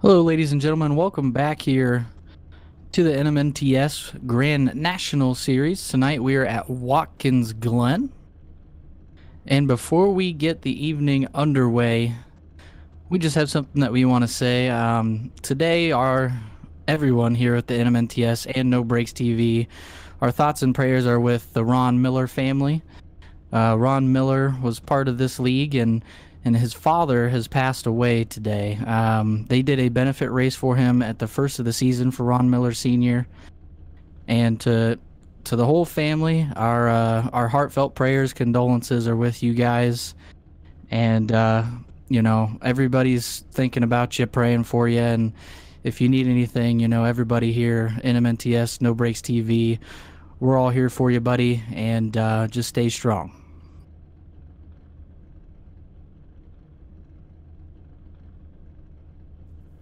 Hello, ladies and gentlemen. Welcome back here to the NMNTS Grand National Series. Tonight we are at Watkins Glen. And before we get the evening underway, we just have something that we want to say. Today, everyone here at the NMNTS and No Breaks TV, our thoughts and prayers are with the Ron Miller family. Ron Miller was part of this league, and his father has passed away today. They did a benefit race for him at the first of the season for Ron Miller Sr. And to the whole family, our heartfelt prayers, condolences are with you guys. And everybody's thinking about you, praying for you. And if you need anything, everybody here, NMNTS, No Breaks TV, we're all here for you, buddy. And just stay strong.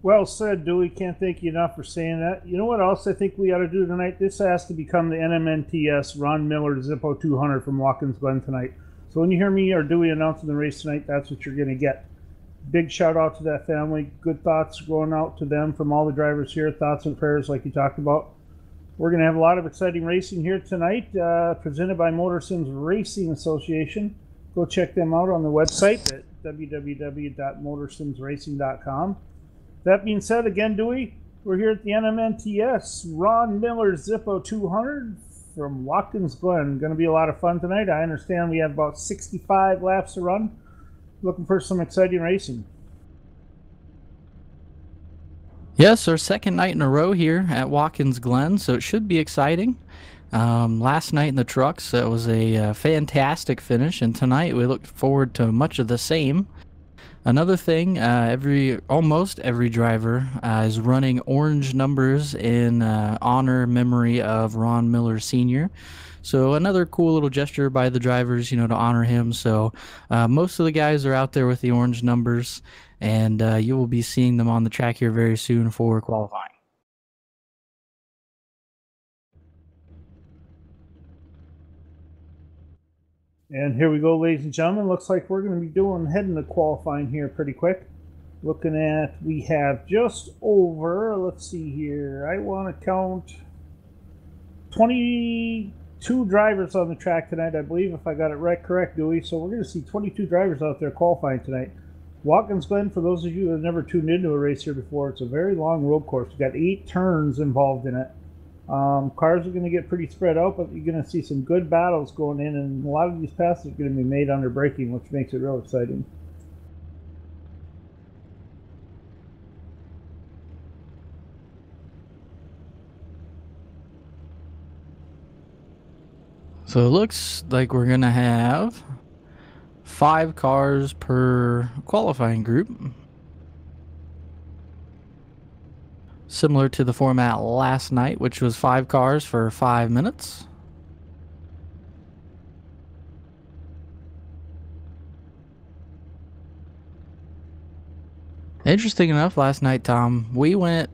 Well said, Dewey. Can't thank you enough for saying that. You know what else I think we ought to do tonight? This has to become the NMNTS Ron Miller Zippo 200 from Watkins Glen tonight. So when you hear me or Dewey announcing the race tonight, that's what you're going to get. Big shout out to that family. Good thoughts going out to them from all the drivers here. Thoughts and prayers like you talked about. We're going to have a lot of exciting racing here tonight, presented by MotorSims Racing Association. Go check them out on the website at www.motorsimsracing.com. That being said, again, Dewey, we're here at the NMNTS Ron Miller Zippo 200 from Watkins Glen. Going to be a lot of fun tonight. I understand we have about 65 laps to run. Looking for some exciting racing. Yes, our second night in a row here at Watkins Glen, so it should be exciting. Last night in the trucks, it was a fantastic finish, and tonight we look forward to much of the same. Another thing, almost every driver is running orange numbers in memory of Ron Miller Sr. So another cool little gesture by the drivers, to honor him. So most of the guys are out there with the orange numbers, and you will be seeing them on the track here very soon for qualifying. And here we go, ladies and gentlemen. Looks like we're going to be heading to qualifying here pretty quick. Looking at, we have just over, let's see here, I want to count 22 drivers on the track tonight, I believe, if I got it correct, Dewey. So we're going to see 22 drivers out there qualifying tonight. Watkins Glen, for those of you who have never tuned into a race here before, it's a very long road course. We've got 8 turns involved in it. Cars are going to get pretty spread out, but you're going to see some good battles going in, and a lot of these passes are going to be made under braking, which makes it real exciting. So it looks like we're going to have 5 cars per qualifying group. Similar to the format last night, which was 5 cars for 5 minutes. Interesting enough, last night, Tom, we went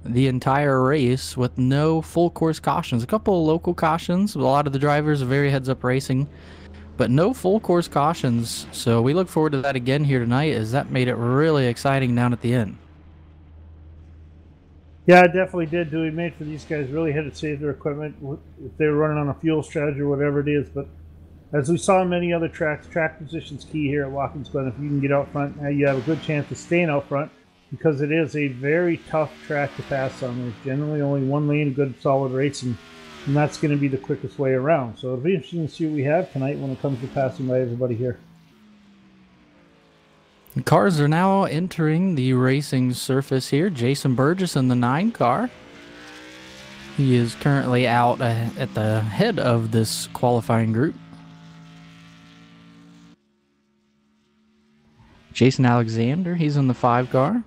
the entire race with no full course cautions. A couple of local cautions. A lot of the drivers are very heads up racing, but no full course cautions. So we look forward to that again here tonight, as that made it really exciting down at the end. Yeah, it definitely did. We made for these guys really had to save their equipment if they were running on a fuel strategy or whatever it is. But as we saw in many other tracks, track position's key here at Watkins Glen. If you can get out front, you have a good chance of staying out front, because it is a very tough track to pass on. There's generally only one lane of good solid racing, and that's going to be the quickest way around. So it'll be interesting to see what we have tonight when it comes to passing by everybody here. The cars are now entering the racing surface here. Jason Burgess in the 9 car. He is currently out at the head of this qualifying group. Jason Alexander, he's in the 5 car.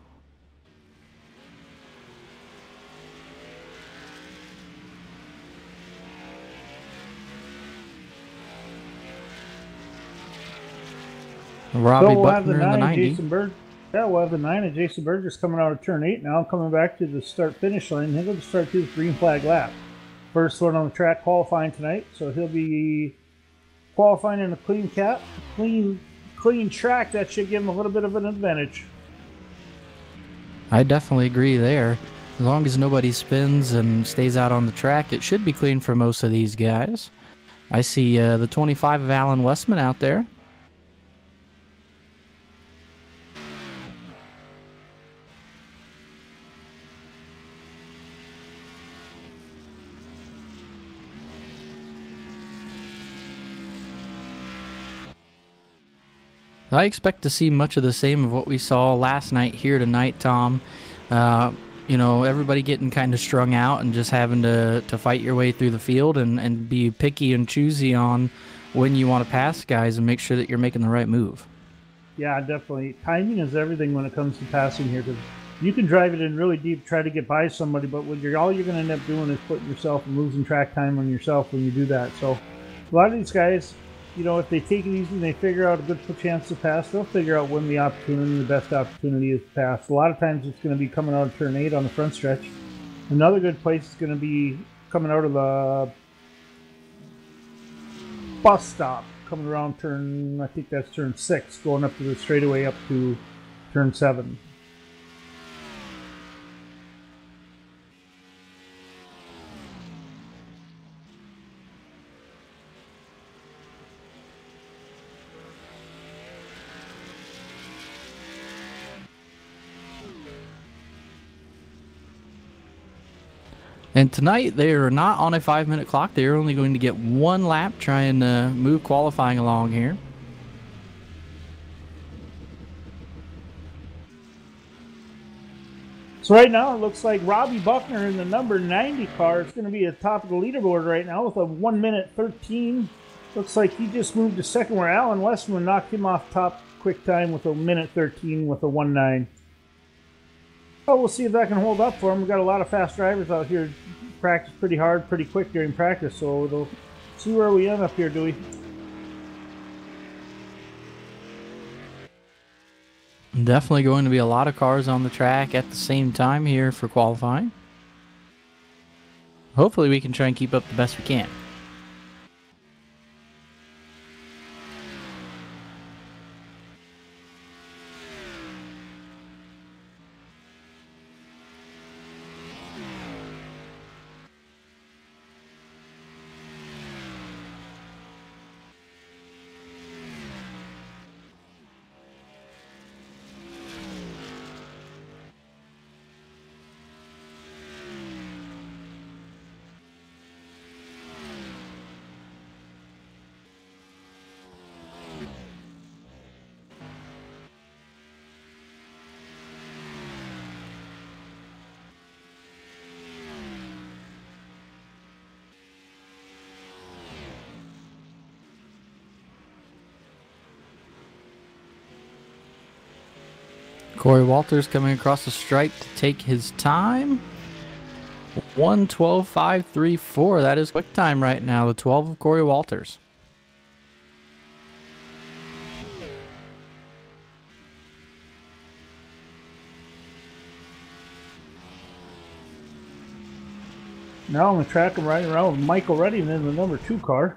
Robbie Buckner in the 90. We'll have the 9 of Jason Burgess coming out of turn 8 now, coming back to the start-finish line. He'll go to start his green flag lap. First one on the track qualifying tonight, so he'll be qualifying in a clean track. That should give him a little bit of an advantage. I definitely agree there. As long as nobody spins and stays out on the track, it should be clean for most of these guys. I see the 25 of Alan Westman out there. I expect to see much of the same of what we saw last night here tonight, Tom. Uh, everybody getting kind of strung out and just having to fight your way through the field and be picky and choosy on when you want to pass guys and make sure that you're making the right move. Yeah, definitely. Timing is everything when it comes to passing here, because you can drive it in really deep, try to get by somebody, but all you're going to end up doing is putting yourself and losing track time on yourself when you do that. So a lot of these guys, if they take it easy and they figure out a good chance to pass, they'll figure out when the best opportunity is to pass. A lot of times it's going to be coming out of turn 8 on the front stretch. Another good place is going to be coming out of the bus stop, coming around I think that's turn 6, going up to the straightaway up to turn 7. And tonight they are not on a 5-minute clock. They are only going to get one lap trying to move qualifying along here. So right now it looks like Robbie Buckner in the number 90 car is going to be at the top of the leaderboard right now with a 1:13. Looks like he just moved to second, where Alan Westman knocked him off top quick time with a 1:13 with a 1:9. Oh, we'll see if that can hold up for him. We've got a lot of fast drivers out here. Practice pretty hard, pretty quick during practice, so we'll see where we end up here, Dewey. Definitely going to be a lot of cars on the track at the same time here for qualifying. Hopefully we can try and keep up the best we can. Corey Walters coming across the stripe to take his time. 1:12.534. That is quick time right now. The 12 of Corey Walters. Now I'm going to track him right around with Michael Redding in the number 2 car.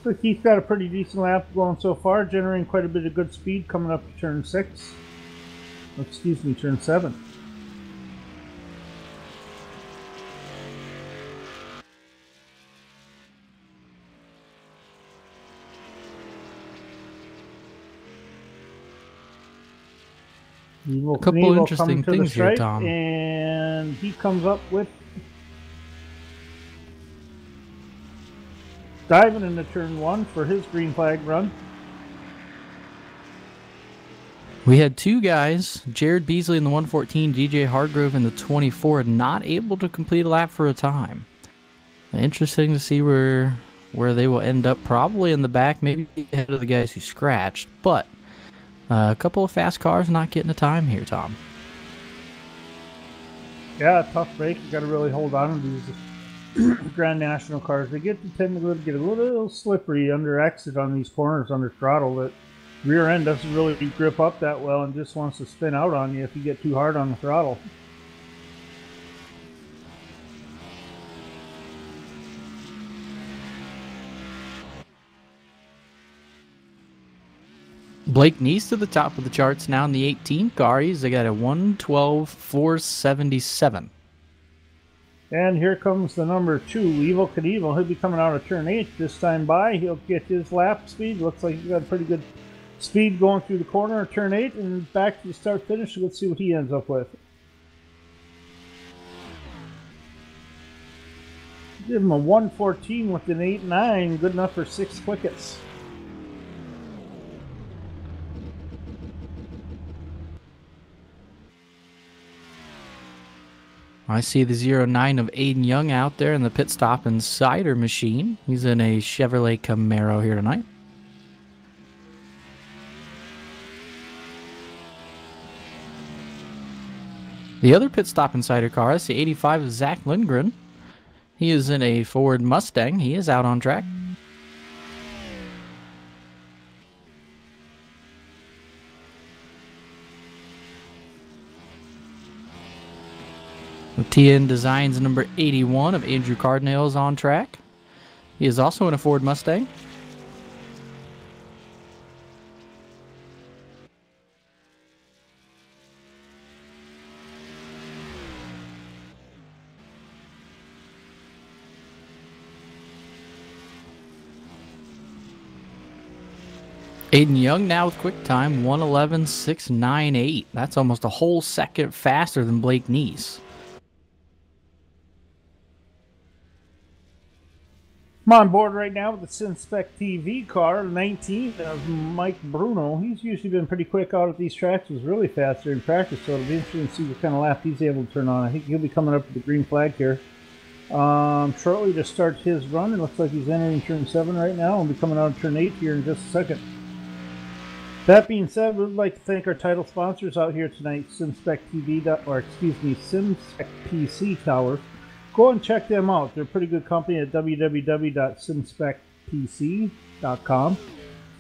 So Keith's got a pretty decent lap going so far, generating quite a bit of good speed coming up to turn 6. Excuse me, turn 7. A couple interesting things here, Tom. And he comes up with diving into turn 1 for his green flag run. We had two guys, Jared Beasley in the 114, DJ Hargrove in the 24, not able to complete a lap for a time. Interesting to see where they will end up, probably in the back, maybe ahead of the guys who scratched, but a couple of fast cars not getting a time here, Tom. Yeah, tough break. You got to really hold on to these Grand National cars. They tend to get a little slippery under exit on these corners under throttle. That rear end doesn't really grip up that well and just wants to spin out on you if you get too hard on the throttle. Blake Neese to the top of the charts now in the 18 car. He's got a 112.477. And here comes the number 2, Evil Knievel. He'll be coming out of turn 8 this time by. He'll get his lap speed. Looks like he's got a pretty good speed going through the corner of turn 8 and back to the start finish. Let's see what he ends up with. Give him a 114 with an 8.9. Good enough for 6 quickets. I see the 09 of Aiden Young out there in the pit stop insider machine. He's in a Chevrolet Camaro here tonight. The other pit stop insider car is the 85 of Zach Lindgren. He is in a Ford Mustang. He is out on track. The TN Designs number 81 of Andrew Cardinale is on track. He is also in a Ford Mustang. Aiden Young now with quick time, 111.698. That's almost a whole second faster than Blake Neese. I'm on board right now with the SimSpec TV car, 19 of Mike Bruno. He's usually been pretty quick out at these tracks. He was really fast during practice, so it'll be interesting to see what kind of lap he's able to turn on. I think he'll be coming up with the green flag here shortly to start his run. It looks like he's entering turn 7 right now. He'll be coming out of turn 8 here in just a second. That being said, we'd like to thank our title sponsors out here tonight, SimSpec PC Towers. Go and check them out. They're a pretty good company at www.simspecpc.com.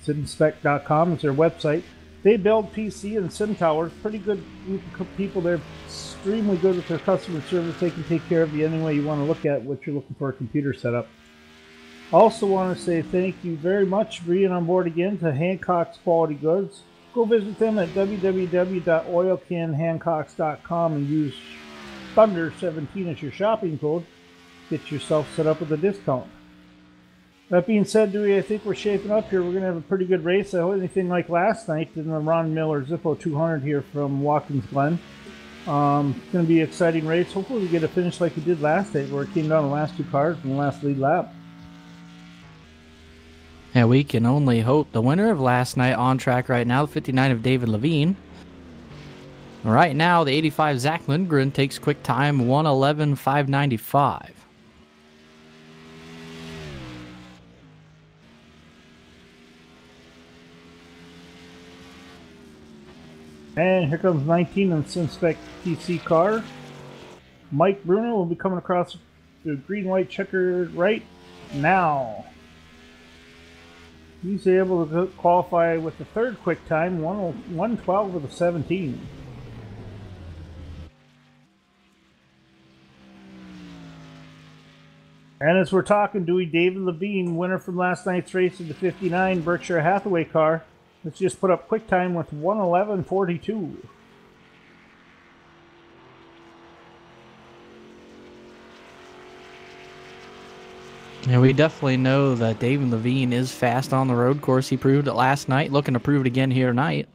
Simspec.com is their website. They build PC and sim towers. Pretty good group of people. They're extremely good with their customer service. They can take care of you any way you want to look at what you're looking for a computer setup. Also want to say thank you very much for being on board again to Hancock's Quality Goods. Go visit them at www.oilcanhancocks.com and use Thunder17 as your shopping code. Get yourself set up with a discount. That being said, Dewey, I think we're shaping up here. We're going to have a pretty good race. I hope anything like last night in the Ron Miller Zippo 200 here from Watkins Glen. It's going to be an exciting race. Hopefully we get a finish like we did last night where it came down the last 2 cars in the last lead lap. Yeah, we can only hope. The winner of last night on track right now, the 59 of David Levine. Right now, the 85 Zach Lindgren takes quick time, 111.595. And here comes 19 in the SimSpec PC car. Mike Bruno will be coming across the green-white checkered right now. He's able to qualify with the 3rd quick time, 112 with a 17. And as we're talking, Dewey, David Levine, winner from last night's race in the 59 Berkshire Hathaway car. Let's just put up quick time with 111.42. Yeah, we definitely know that David Levine is fast on the road course. He proved it last night, looking to prove it again here tonight.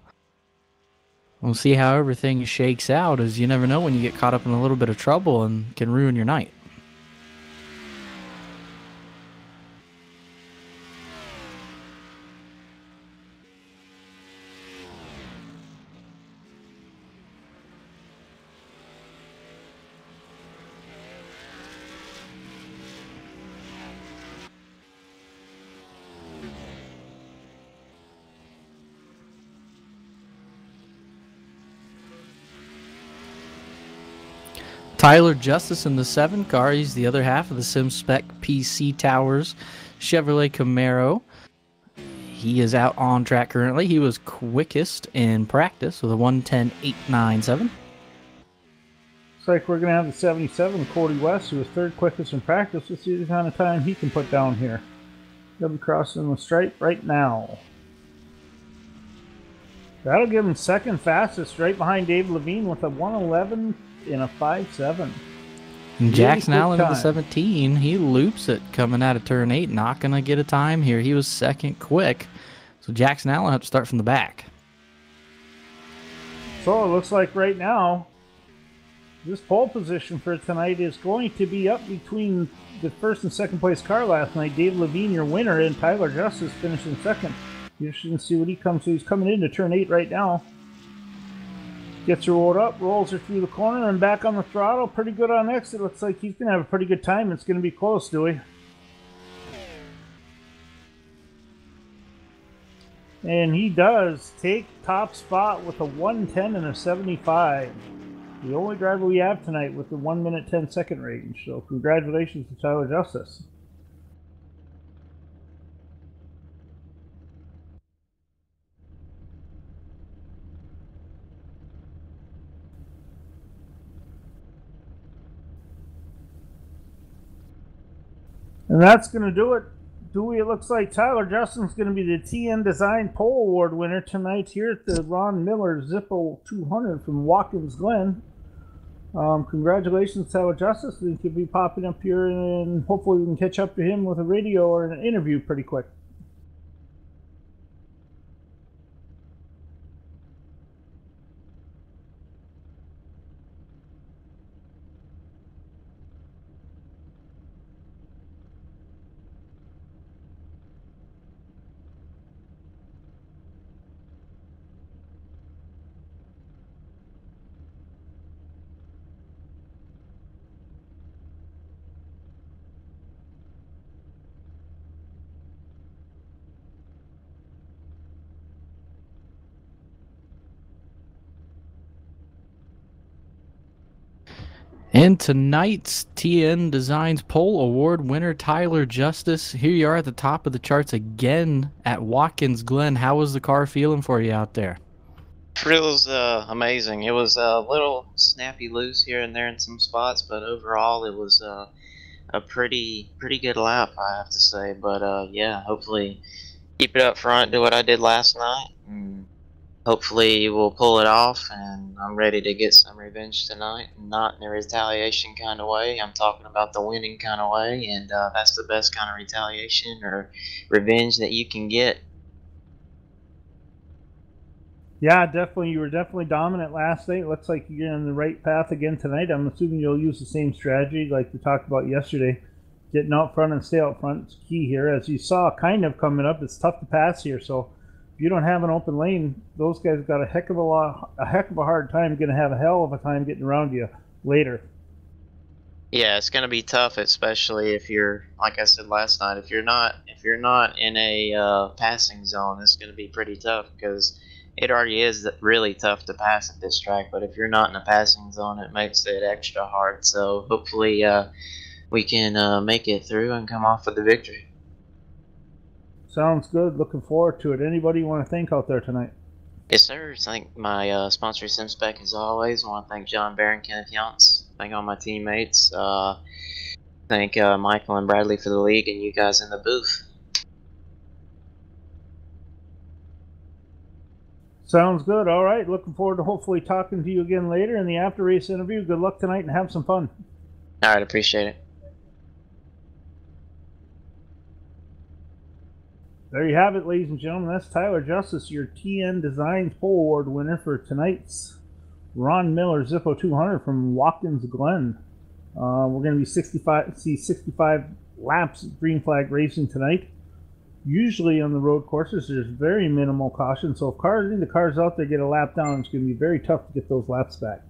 We'll see how everything shakes out, as you never know when you get caught up in a little bit of trouble and can ruin your night. Tyler Justice in the 7 car. He's the other half of the SimSpec PC Towers Chevrolet Camaro. He is out on track currently. He was quickest in practice with a 110.897. Looks like we're going to have the 77 Cody West, who was 3rd quickest in practice. Let's see the kind of time he can put down here. He'll be crossing the stripe right now. That'll give him second fastest, right behind Dave Levine with a 1:11 and a 5:7. And Jackson Allen in the 17, he loops it coming out of turn 8. Not going to get a time here. He was second quick. So Jackson Allen had to start from the back. So it looks like right now, this pole position for tonight is going to be up between the first and second place car last night. Dave Levine, your winner, and Tyler Justice finishing second. You should see what he comes to. He's coming into turn 8 right now. Gets her rolled up, rolls her through the corner, and back on the throttle. Pretty good on exit. Looks like he's going to have a pretty good time. It's going to be close, Dewey. And he does take top spot with a 1:10 and a 75. The only driver we have tonight with the 1 minute 10 second range. So congratulations to Tyler Justice. And that's going to do it. Dewey, it looks like Tyler Justin's going to be the TN Design Pole Award winner tonight here at the Ron Miller Zippo 200 from Watkins Glen. Congratulations, Tyler Justice. He could be popping up here, and hopefully we can catch up to him with a radio or an interview pretty quick. And tonight's TN Designs Pole Award winner, Tyler Justice. Here you are at the top of the charts again at Watkins Glen. How was the car feeling for you out there? It was amazing. It was a little snappy loose here and there in some spots, but overall it was a pretty good lap, I have to say. But yeah, hopefully keep it up front, do what I did last night, and hopefully we'll pull it off. And I'm ready to get some revenge tonight, not in a retaliation kind of way. I'm talking about the winning kind of way, and that's the best kind of retaliation or revenge that you can get. Yeah, definitely. You were definitely dominant last night. Looks like you're on the right path again tonight. I'm assuming you'll use the same strategy like we talked about yesterday. Getting out front and stay out front is key here. As you saw kind of coming up, it's tough to pass here. So if you don't have an open lane, those guys got a heck of a hard time. Going to have a hell of a time getting around you later. Yeah, it's going to be tough, especially if you're, like I said last night, if you're not in a passing zone, it's going to be pretty tough because it already is really tough to pass at this track. But if you're not in a passing zone, it makes it extra hard. So hopefully we can make it through and come off with the victory. Sounds good. Looking forward to it. Anybody you want to thank out there tonight? Yes, sir. Thank my sponsor, SimSpec, as always. I want to thank John Barron, Kenneth Yance. Thank all my teammates. Thank Michael and Bradley for the league and you guys in the booth. Sounds good. All right. Looking forward to hopefully talking to you again later in the after race interview. Good luck tonight and have some fun. All right. Appreciate it. There you have it, ladies and gentlemen. That's Tyler Justice, your TN Designs Pole Award winner for tonight's Ron Miller Zippo 200 from Watkins Glen. We're going to see 65 laps of green flag racing tonight. Usually on the road courses, there's very minimal caution. So if the cars out there get a lap down, it's going to be very tough to get those laps back.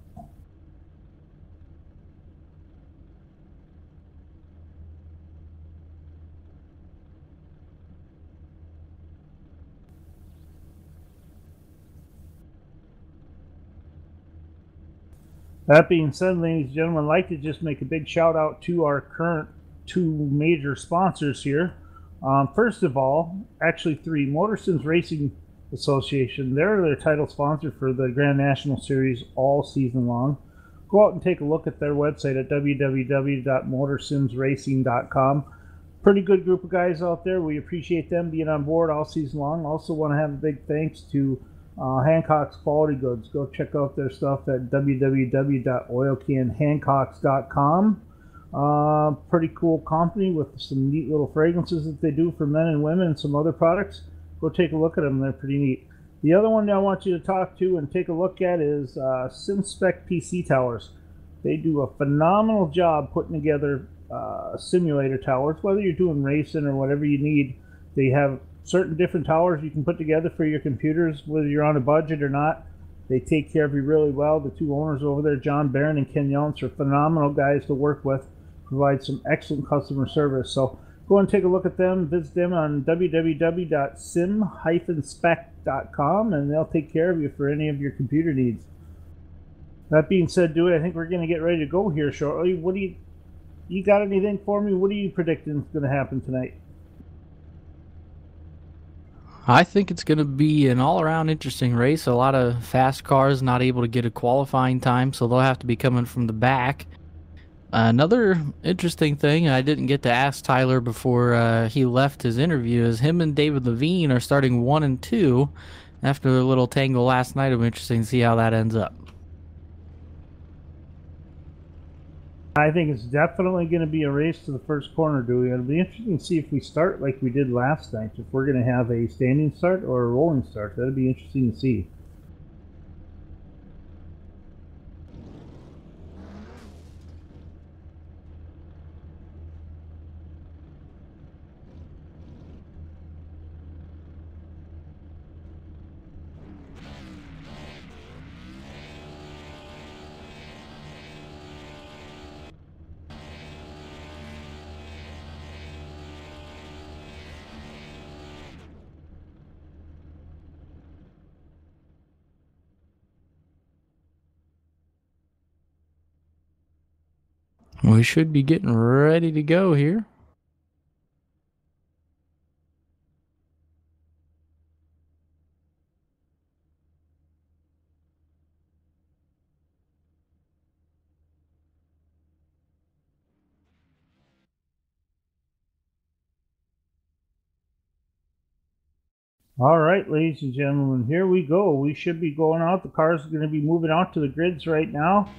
That being said, ladies and gentlemen, I'd like to just make a big shout out to our current two major sponsors here. First of all, actually three, MotorSims Racing Association. They're their title sponsor for the Grand National Series all season long. Go out and take a look at their website at www.motorsimsracing.com. Pretty good group of guys out there. We appreciate them being on board all season long. Also want to have a big thanks to Hancock's Quality Goods. Go check out their stuff at www.oilcanhancocks.com. Pretty cool company with some neat little fragrances that they do for men and women and some other products. Go take a look at them. They're pretty neat. The other one that I want you to talk to and take a look at is SimSpec PC towers. They do a phenomenal job putting together simulator towers, whether you're doing racing or whatever you need. They have certain different towers you can put together for your computers, whether you're on a budget or not. They take care of you really well. The two owners over there, John Barron and Ken Yeltsin, are phenomenal guys to work with, provide some excellent customer service. So go and take a look at them, visit them on www.sim-spec.com, and they'll take care of you for any of your computer needs. That being said, Dewey, I think we're going to get ready to go here shortly. What do you got anything for me? What are you predicting is going to happen tonight? I think it's going to be an all-around interesting race. A lot of fast cars not able to get a qualifying time, so they'll have to be coming from the back. Another interesting thing I didn't get to ask Tyler before he left his interview is him and David Levine are starting 1 and 2 after a little tangle last night. It'll be interesting to see how that ends up. I think it's definitely going to be a race to the first corner, Dewey. It'll be interesting to see if we start like we did last night, if we're going to have a standing start or a rolling start. That'll be interesting to see. We should be getting ready to go here. All right, ladies and gentlemen, here we go. We should be going out. The cars are going to be moving out to the grids right now.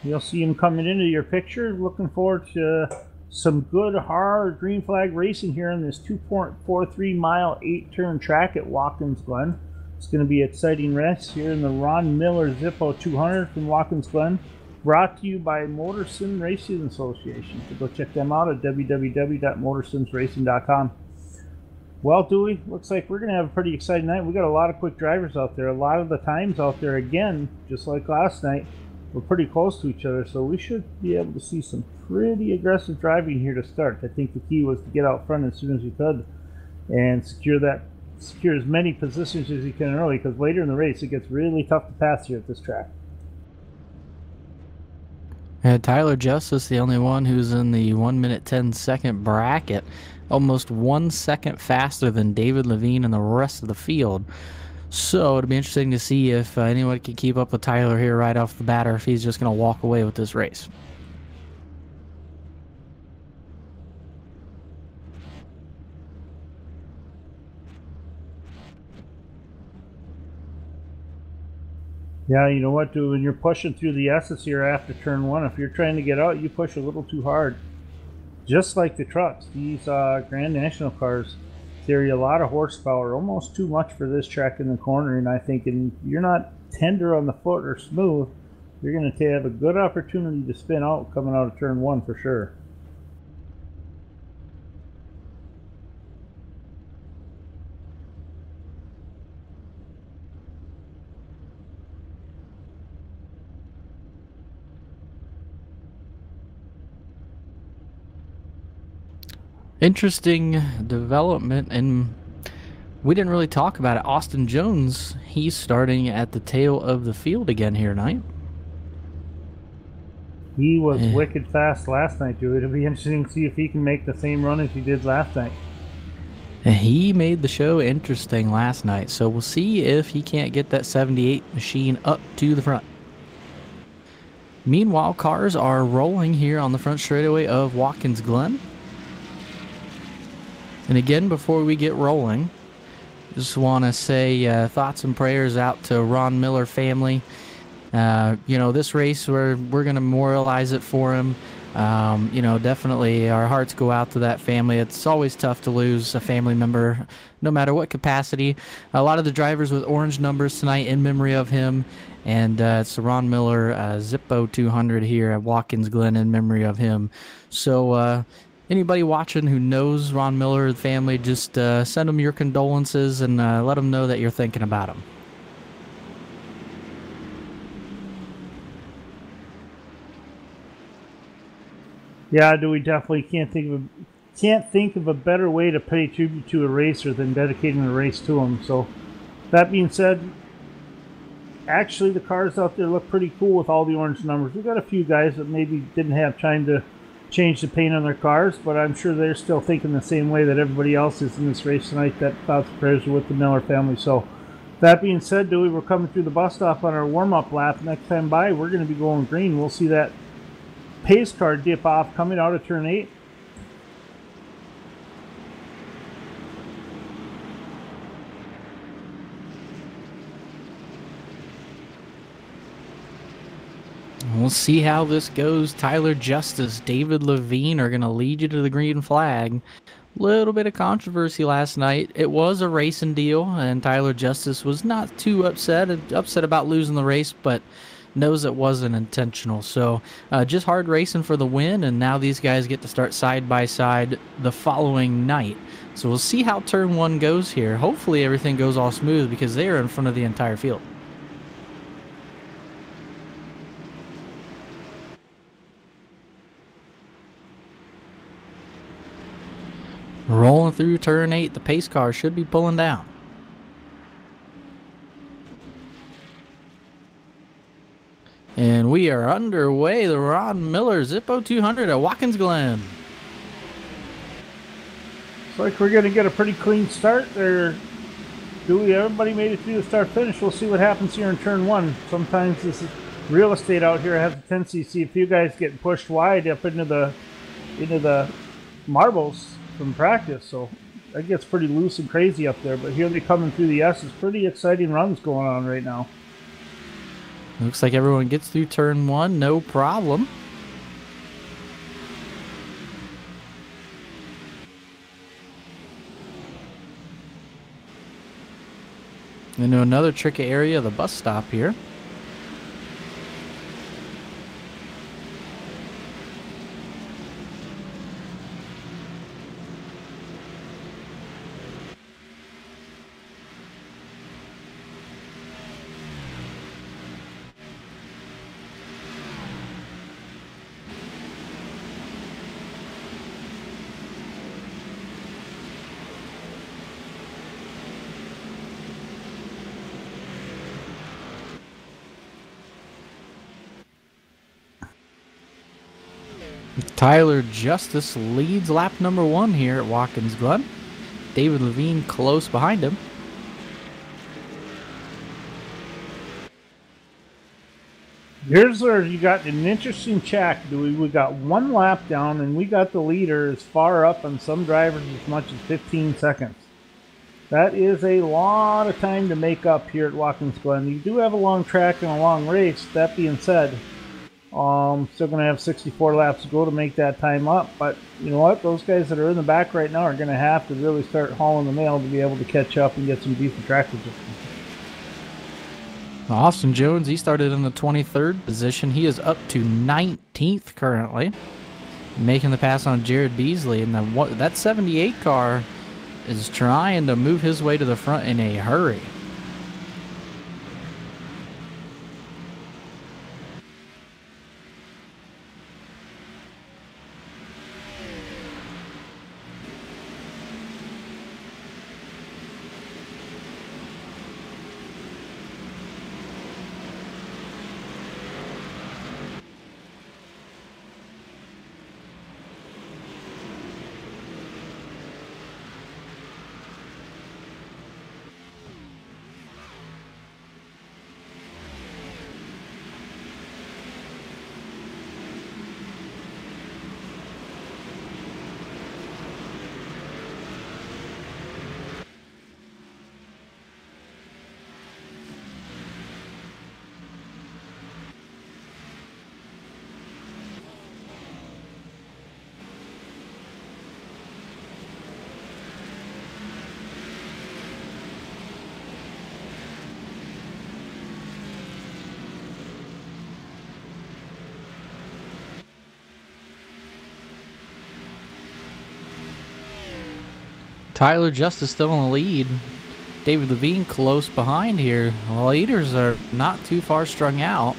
You'll see them coming into your picture. Looking forward to some good, hard green flag racing here on this 2.43 mile, 8-turn track at Watkins Glen. It's going to be an exciting race here in the Ron Miller Zippo 200 from Watkins Glen. Brought to you by Motor Sim Racing Association. So go check them out at www.motorsimsracing.com. Well, Dewey, looks like we're going to have a pretty exciting night. We got a lot of quick drivers out there. A lot of the times out there, again, just like last night, we're pretty close to each other, so we should be able to see some pretty aggressive driving here to start. I think the key was to get out front as soon as you could and secure as many positions as you can early, because later in the race it gets really tough to pass here at this track. Tyler Justice, the only one who's in the 1 minute 10 second bracket, almost 1 second faster than David Levine and the rest of the field. So it'll be interesting to see if anyone can keep up with Tyler here right off the bat, or if he's just going to walk away with this race. Yeah, you know what, dude? When you're pushing through the S's here after turn 1, if you're trying to get out, you push a little too hard. Just like the trucks, these Grand National cars carry a lot of horsepower, almost too much for this track in the corner. And I think if you're not tender on the foot or smooth, you're going to have a good opportunity to spin out coming out of turn 1 for sure. Interesting development, and we didn't really talk about it. Austin Jones, he's starting at the tail of the field again here tonight. He was wicked fast last night, dude. It'll be interesting to see if he can make the same run as he did last night. He made the show interesting last night, so we'll see if he can't get that 78 machine up to the front. Meanwhile, cars are rolling here on the front straightaway of Watkins Glen. And again, before we get rolling, Just want to say thoughts and prayers out to Ron Miller family. This race we're gonna memorialize it for him. Definitely our hearts go out to that family. It's always tough to lose a family member, no matter what capacity. A lot of the drivers with orange numbers tonight in memory of him, and it's the Ron Miller Zippo 200 here at Watkins Glen in memory of him. So anybody watching who knows Ron Miller family, just send them your condolences and let them know that you're thinking about him. Yeah, Dewey, definitely can't think of a better way to pay tribute to a racer than dedicating the race to him. So, that being said, actually the cars out there look pretty cool with all the orange numbers. We got a few guys that maybe didn't have time to change the paint on their cars, but I'm sure they're still thinking the same way that everybody else is in this race tonight. That thoughts and prayers are with the Miller family. So, that being said, Dewey, we're coming through the bus stop on our warm-up lap. Next time by, we're going to be going green. We'll see that pace car dip off coming out of turn 8. We'll see how this goes. Tyler Justice, David Levine are going to lead you to the green flag. Little bit of controversy last night. It was a racing deal, and Tyler Justice was not too upset about losing the race, but knows it wasn't intentional. So just hard racing for the win, and now these guys get to start side by side the following night. So we'll see how turn 1 goes here. Hopefully everything goes all smooth because they are in front of the entire field. Rolling through turn 8, the pace car should be pulling down. And we are underway. The Ron Miller Zippo 200 at Watkins Glen. Looks like we're going to get a pretty clean start there. Everybody made it through the start finish. We'll see what happens here in turn 1. Sometimes this is real estate out here. Has a tendency to see a few guys getting pushed wide up into the marbles from practice. So that gets pretty loose and crazy up there. But here they coming through the S's. Pretty exciting runs going on right now. Looks like everyone gets through turn 1, no problem. Into another tricky area of the bus stop here. Tyler Justice leads lap number 1 here at Watkins Glen. David Levine close behind him. Here's where you got an interesting check. We got 1 lap down, and we got the leader as far up on some drivers as much as 15 seconds. That is a lot of time to make up here at Watkins Glen. You do have a long track and a long race. That being said, still going to have 64 laps to go to make that time up. But you know what? Those guys that are in the back right now are going to have to really start hauling the mail to be able to catch up and get some decent track position. Austin Jones, he started in the 23rd position. He is up to 19th currently, making the pass on Jared Beasley. And that 78 car is trying to move his way to the front in a hurry. Tyler Justice still in the lead. David Levine close behind here. The leaders are not too far strung out.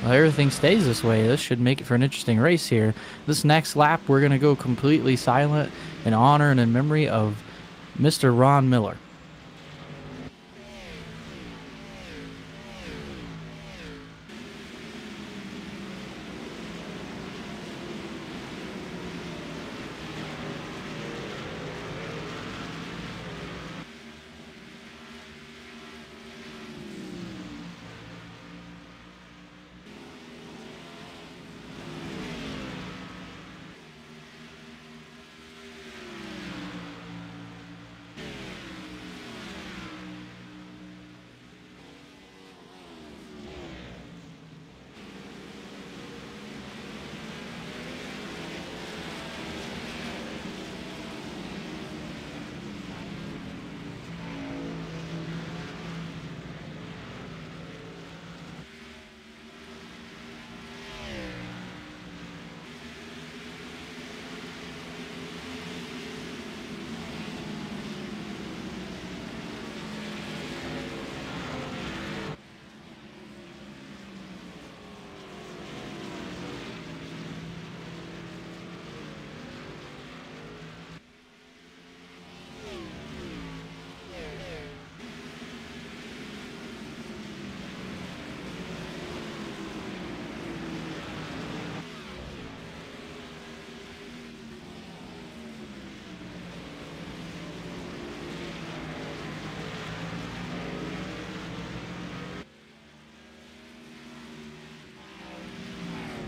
Well, everything stays this way. This should make it for an interesting race here. This next lap, we're going to go completely silent in honor and in memory of Mr. Ron Miller.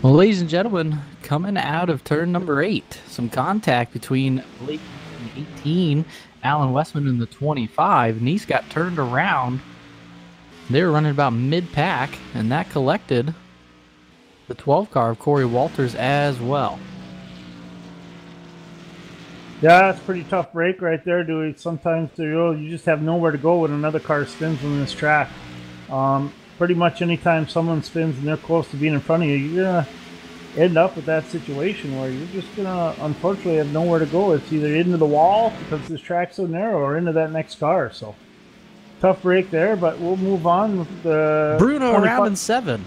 Well, ladies and gentlemen, coming out of turn number 8, some contact between late 18, Alan Westman in the 25. Nice got turned around. They were running about mid-pack, and that collected the 12 car of Corey Walters as well. Yeah, that's a pretty tough break right there, Dewey. Sometimes you just have nowhere to go when another car spins on this track. Pretty much anytime someone spins and they're close to being in front of you, you're going to end up with that situation where you're just going to, unfortunately, have nowhere to go. It's either into the wall because this track's so narrow or into that next car. So, tough break there, but we'll move on with the... Bruno around in 7.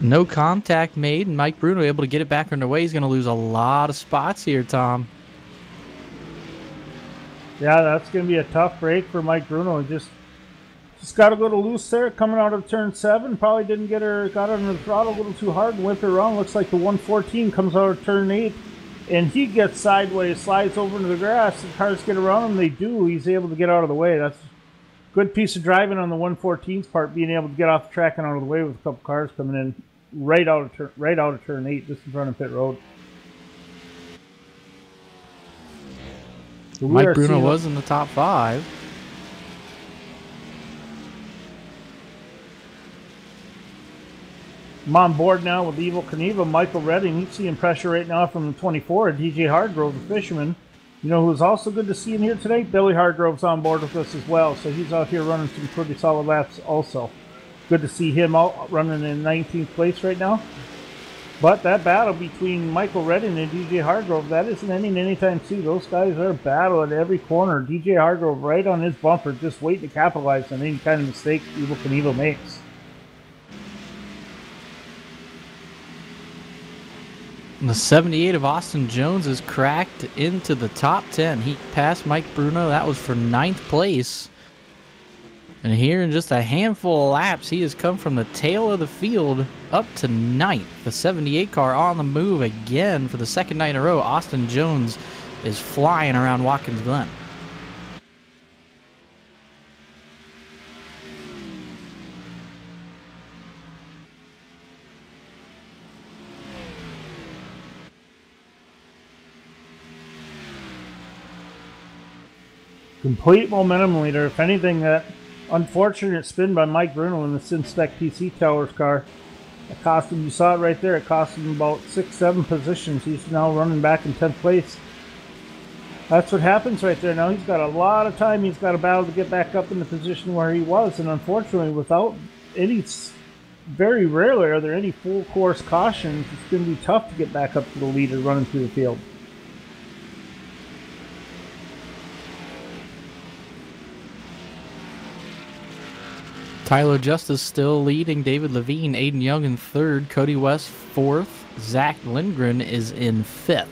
No contact made, and Mike Bruno able to get it back underway. He's going to lose a lot of spots here, Tom. Yeah, that's going to be a tough break for Mike Bruno. Just got to go to loose there coming out of turn 7. Probably got her on the throttle a little too hard and whipped her around. Looks like the 114 comes out of turn 8, and he gets sideways, slides over into the grass. The cars get around him. They do. He's able to get out of the way. That's a good piece of driving on the 114's part, being able to get off the track and out of the way with a couple cars coming in right out of turn 8, just in front of pit road. So Mike Bruno was in the top 5. I'm on board now with Evil Knievel, Michael Redding. He's seeing pressure right now from the 24. DJ Hardgrove, the fisherman. You know who's also good to see in here today? Billy Hardgrove's on board with us as well. So he's out here running some pretty solid laps also. Good to see him out running in 19th place right now. But that battle between Michael Redding and DJ Hardgrove, that isn't ending anytime soon. Those guys are battle at every corner. DJ Hardgrove right on his bumper, just waiting to capitalize on any kind of mistake Evil Knievel makes. The 78 of Austin Jones is cracked into the top 10. He passed Mike Bruno. That was for 9th place. And here in just a handful of laps, he has come from the tail of the field up to 9th. The 78 car on the move again for the second night in a row. Austin Jones is flying around Watkins Glen. Complete momentum leader. If anything, that unfortunate spin by Mike Bruno in the Synspec PC Towers car, it cost him, you saw it right there, it cost him about 6-7 positions. He's now running back in 10th place. That's what happens right there. Now he's got a lot of time. He's got a battle to get back up in the position where he was, and unfortunately, without any very rarely are there any full course cautions. It's going to be tough to get back up to the leader running through the field. Tyler Justice still leading David Levine, Aiden Young in third, Cody West fourth, Zach Lindgren is in fifth.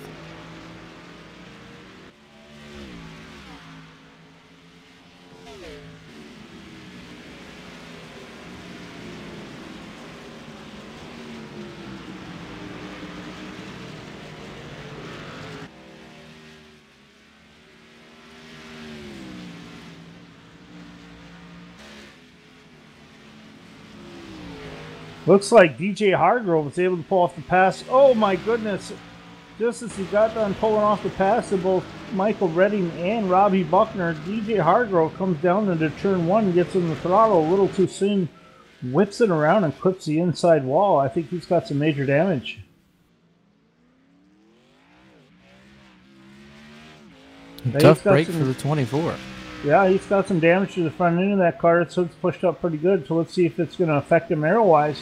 Looks like DJ Hargrove was able to pull off the pass. Oh my goodness. Just as he got done pulling off the pass to both Michael Redding and Robbie Buckner, DJ Hargrove comes down into turn one and gets in the throttle a little too soon. Whips it around and clips the inside wall. I think he's got some major damage. Tough break for the 24. Yeah, he's got some damage to the front end of that car, so it's pushed up pretty good. So let's see if it's going to affect him aero-wise.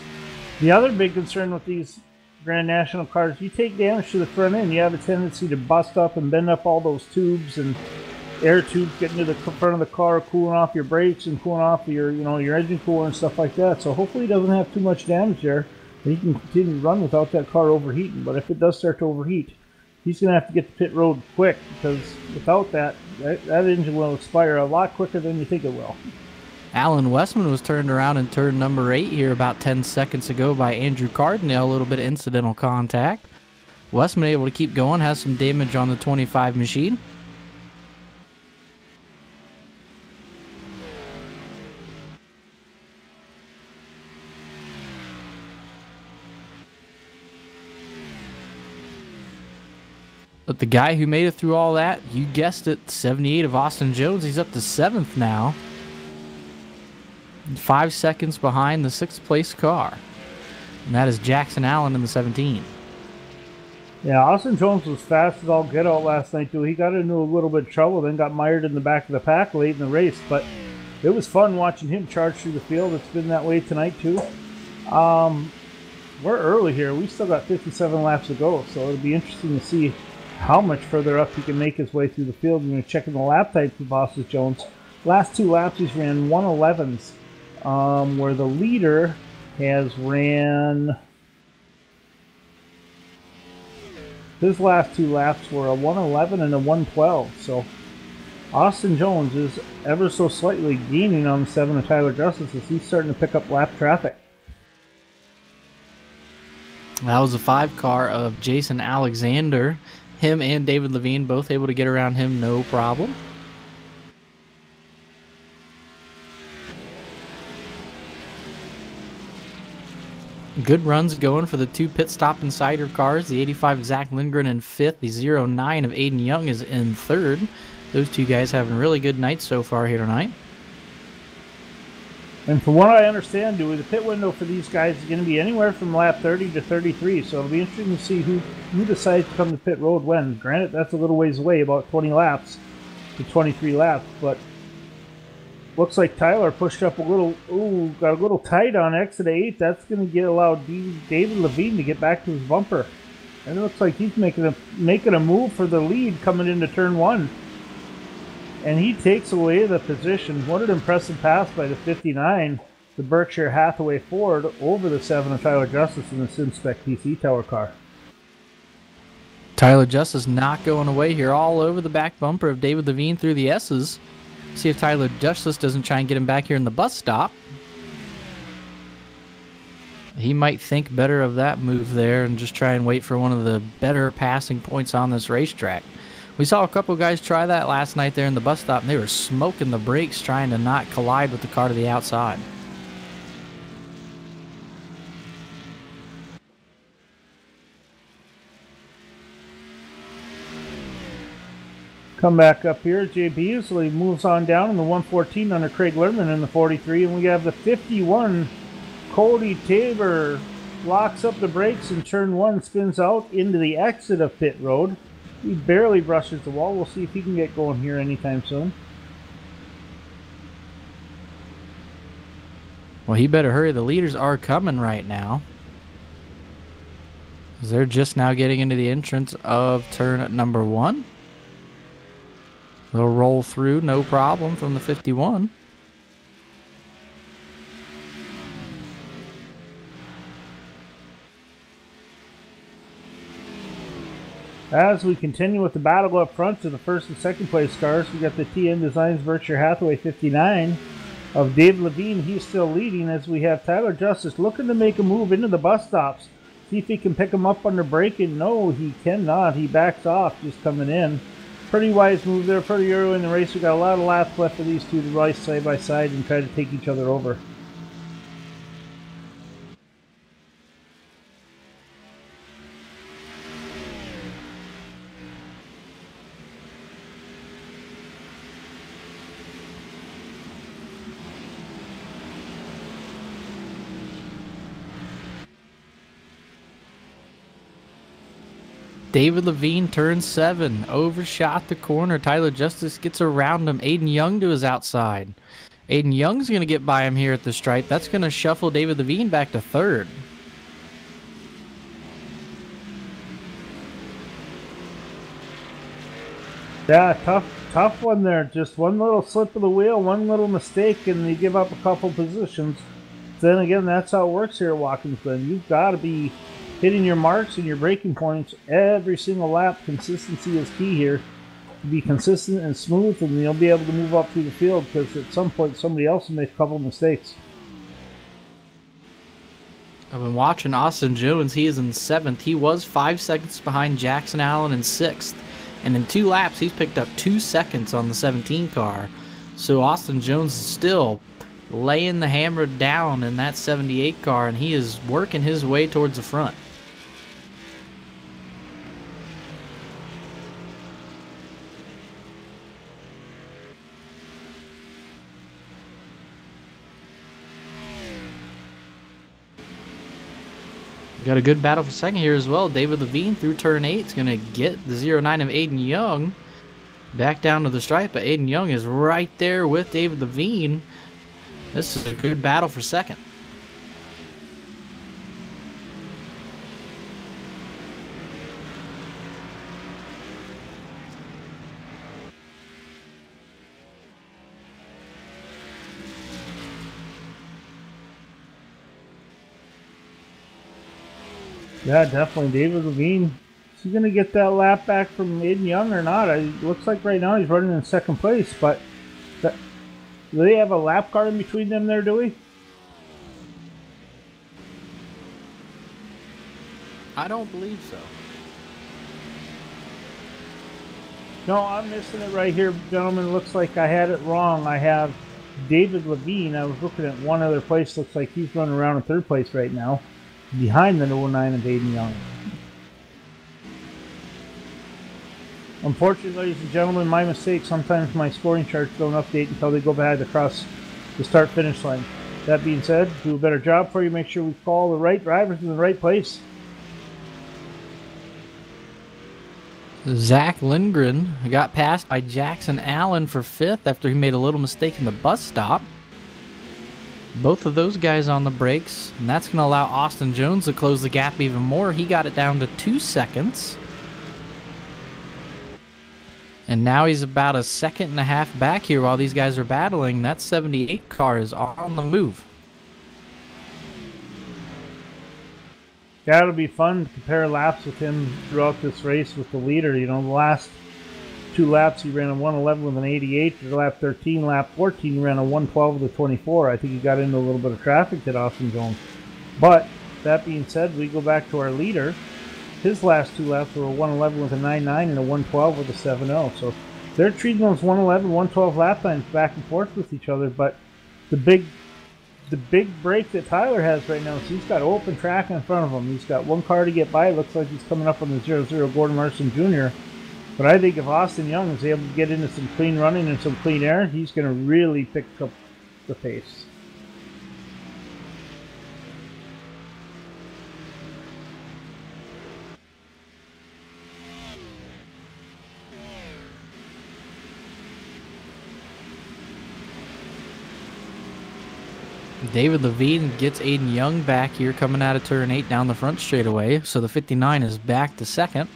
The other big concern with these Grand National cars, you take damage to the front end, you have a tendency to bust up and bend up all those tubes and air tubes getting to the front of the car, cooling off your brakes and cooling off your, your engine cooler and stuff like that. So hopefully he doesn't have too much damage there, and he can continue to run without that car overheating. But if it does start to overheat, he's going to have to get to pit road quick, because without that engine will expire a lot quicker than you think it will. Alan Westman was turned around in turn number 8 here about 10 seconds ago by Andrew Cardinale, a little bit of incidental contact. Westman able to keep going, has some damage on the 25 machine. But the guy who made it through all that, you guessed it, 78 of Austin Jones, he's up to 7th now. 5 seconds behind the 6th place car. And that is Jackson Allen in the 17. Yeah, Austin Jones was fast as all get out last night, too. He got into a little bit of trouble, then got mired in the back of the pack late in the race. But it was fun watching him charge through the field. It's been that way tonight, too. We're early here. We still got 57 laps to go, so it'll be interesting to see how much further up he can make his way through the field. We're checking the lap times for Austin Jones. Last 2 laps he's ran 1:11s, where the leader has ran... His last 2 laps were a 1:11 and a 1:12, so Austin Jones is ever so slightly gaining on the 7 of Tyler Justice as he's starting to pick up lap traffic. That was a 5 car of Jason Alexander. Him and David Levine both able to get around him, no problem. Good runs going for the 2 pit stop insider cars. The 85 Zach Lindgren in 5th. The 09 of Aiden Young is in 3rd. Those 2 guys having really good nights so far here tonight. And from what I understand, Dewey, the pit window for these guys is going to be anywhere from lap 30 to 33. So it'll be interesting to see who decides to come to pit road when. Granted, that's a little ways away, about 20 laps to 23 laps. But looks like Tyler pushed up a little, got a little tight on exit 8. That's going to allow David Levine to get back to his bumper. And it looks like he's making a move for the lead coming into turn 1. And he takes away the position. What an impressive pass by the 59, the Berkshire Hathaway Ford, over the 7 of Tyler Justice in the SimSpec PC Tower car. Tyler Justice not going away here, all over the back bumper of David Levine through the S's. See if Tyler Justice doesn't try and get him back here in the bus stop. He might think better of that move there and just try and wait for one of the better passing points on this racetrack. We saw a couple guys try that last night there in the bus stop, and they were smoking the brakes trying to not collide with the car to the outside. Come back up here. Jay Beasley moves on down in the 114 under Craig Lerman in the 43, and we have the 51. Cody Tabor locks up the brakes in turn 1, spins out into the exit of pit road. He barely brushes the wall. We'll see if he can get going here anytime soon. Well, he better hurry. The leaders are coming right now. They're just now getting into the entrance of turn number 1. They'll roll through, no problem, from the 51. As we continue with the battle up front to the first and second place cars, we got the TN Designs Berkshire Hathaway 59 of Dave Levine. He's still leading as we have Tyler Justice looking to make a move into the bus stops. See if he can pick him up under braking. No, he cannot. He backs off just coming in. Pretty wise move there, pretty early in the race. We got a lot of laps left for these two to race side by side and try to take each other over. David Levine turns 7, overshot the corner. Tyler Justice gets around him. Aiden Young to his outside. Aiden Young's going to get by him here at the stripe. That's going to shuffle David Levine back to 3rd. Yeah, tough one there. Just one little slip of the wheel, one little mistake, and you give up a couple positions. Then again, that's how it works here at Watkins Glen. You've got to be hitting your marks and your braking points every single lap. Consistency is key here. Be consistent and smooth, and you'll be able to move up through the field, because at some point somebody else will make a couple mistakes. I've been watching Austin Jones. He is in 7th. He was 5 seconds behind Jackson Allen in 6th. And in 2 laps, he's picked up 2 seconds on the 17 car. So Austin Jones is still laying the hammer down in that 78 car, and he is working his way towards the front. Got a good battle for second here as well. David Levine through turn 8 is going to get the 09 of Aiden Young back down to the stripe, but Aiden Young is right there with David Levine. This is a good battle for second. Yeah, definitely. David Levine. Is he going to get that lap back from Aiden Young or not? It looks like right now he's running in 2nd place, but do they have a lap car in between them there, do we? I don't believe so. No, I'm missing it right here, gentlemen. Looks like I had it wrong. I have David Levine. I was looking at one other place. Looks like he's running around in 3rd place right now, behind the 09 of Aiden Young. Unfortunately, ladies and gentlemen, my mistake. Sometimes my scoring charts don't update until they go back across the start-finish line. That being said, do a better job for you. Make sure we call the right drivers in the right place. Zach Lindgren got passed by Jackson Allen for 5th after he made a little mistake in the bus stop. Both of those guys on the brakes, and that's going to allow Austin Jones to close the gap even more. He got it down to 2 seconds. And now he's about a 1.5 seconds back here while these guys are battling. That 78 car is on the move. Yeah, it'll be fun to compare laps with him throughout this race with the leader. You know, the last 2 laps he ran a 1:11 with an 88. The lap 13, lap 14 he ran a 1:12 with a 24. I think he got into a little bit of traffic at Austin Jones. But that being said, we go back to our leader. His last 2 laps were a 1:11 with a 9.9 and a 1:12 with a 7.0. So they're treating those 1:11, 1:12 lap times back and forth with each other. But the big break that Tyler has right now is he's got open track in front of him. He's got 1 car to get by. It looks like he's coming up on the 0-0 Gordon Larson Jr. But I think if Austin Young is able to get into some clean running and some clean air, he's going to really pick up the pace. David Levine gets Aiden Young back here coming out of turn 8 down the front straightaway. So the 59 is back to second.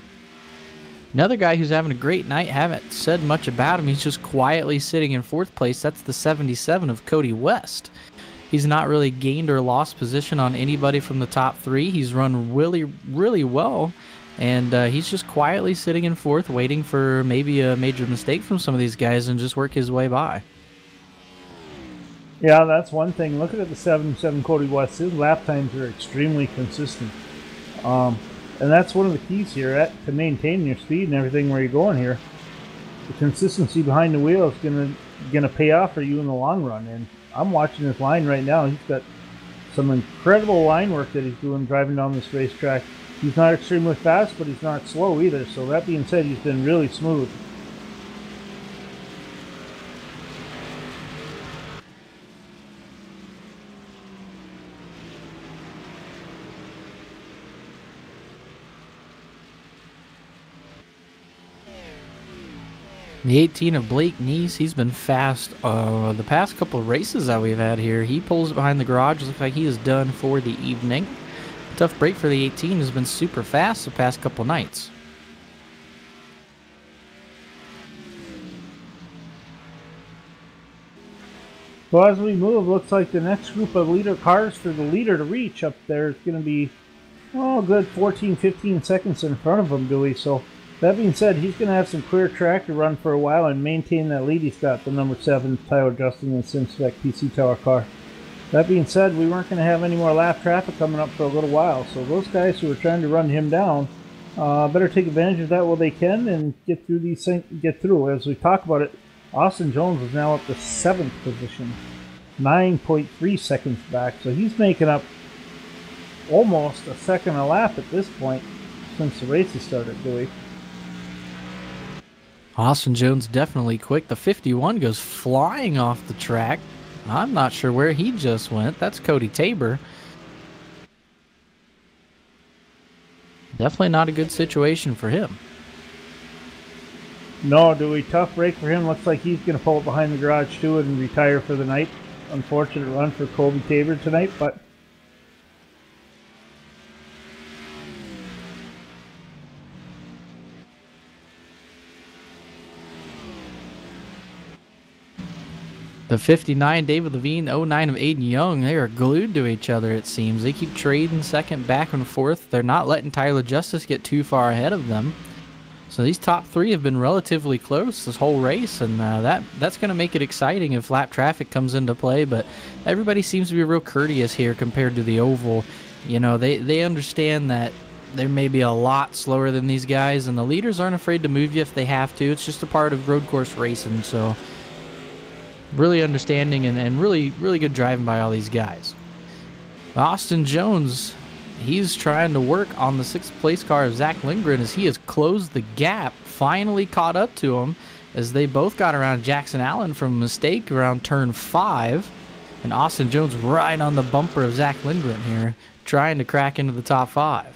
Another guy who's having a great night, haven't said much about him. He's just quietly sitting in 4th place. That's the 77 of Cody West. He's not really gained or lost position on anybody from the top 3. He's run really, really well. And he's just quietly sitting in 4th, waiting for maybe a major mistake from some of these guys and just work his way by. Yeah, that's one thing. Looking at the 77 Cody West, his lap times are extremely consistent. And that's one of the keys here to maintain your speed and everything where you're going here. The consistency behind the wheel is gonna pay off for you in the long run. And I'm watching this line right now. He's got some incredible line work that he's doing driving down this racetrack. He's not extremely fast, but he's not slow either. So that being said, he's been really smooth. The 18 of Blake Neese, he's been fast the past couple of races that we've had here. He pulls it behind the garage. Looks like he is done for the evening. Tough break for the 18. Has been super fast the past couple nights. Well, as we move, looks like the next group of leader cars for the leader to reach up there is going to be, oh, good 14, 15 seconds in front of him, Dewey. So that being said, he's going to have some clear track to run for a while and maintain that lead he's got, the number 7 Tyler Justin and SimSpec PC Tower car. That being said, we weren't going to have any more lap traffic coming up for a little while, so those guys who are trying to run him down better take advantage of that while they can and get through these things. Get through. As we talk about it, Austin Jones is now up to 7th position, 9.3 seconds back, so he's making up almost a second a lap at this point since the race has started, Dewey. Austin Jones definitely quick. The 51 goes flying off the track. I'm not sure where he just went. That's Cody Tabor. Definitely not a good situation for him. No, Dewey, tough break for him. Looks like he's going to pull it behind the garage too and retire for the night. Unfortunate run for Cody Tabor tonight, but the 59, David Levine, 09 of Aiden Young, they are glued to each other, it seems. They keep trading second, back and forth. They're not letting Tyler Justice get too far ahead of them. So these top 3 have been relatively close this whole race, and that's going to make it exciting if lap traffic comes into play. But everybody seems to be real courteous here compared to the oval. You know, they understand that they may be a lot slower than these guys, and the leaders aren't afraid to move you if they have to. It's just a part of road course racing, so really understanding and really good driving by all these guys. Austin Jones, he's trying to work on the 6th place car of Zach Lindgren as he has closed the gap, finally caught up to him as they both got around Jackson Allen from a mistake around turn 5. And Austin Jones right on the bumper of Zach Lindgren here, trying to crack into the top 5.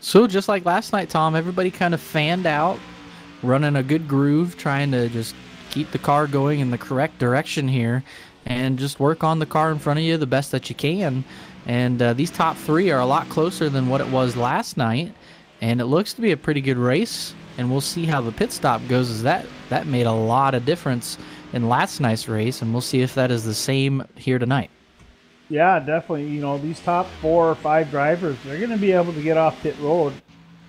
So just like last night, Tom, everybody kind of fanned out, running a good groove, trying to just keep the car going in the correct direction here and just work on the car in front of you the best that you can. And these top 3 are a lot closer than what it was last night, and it looks to be a pretty good race. And we'll see how the pit stop goes, as that made a lot of difference in last night's race, and we'll see if that is the same here tonight. yeah, definitely. You know, these top 4 or 5 drivers, they're going to be able to get off pit road.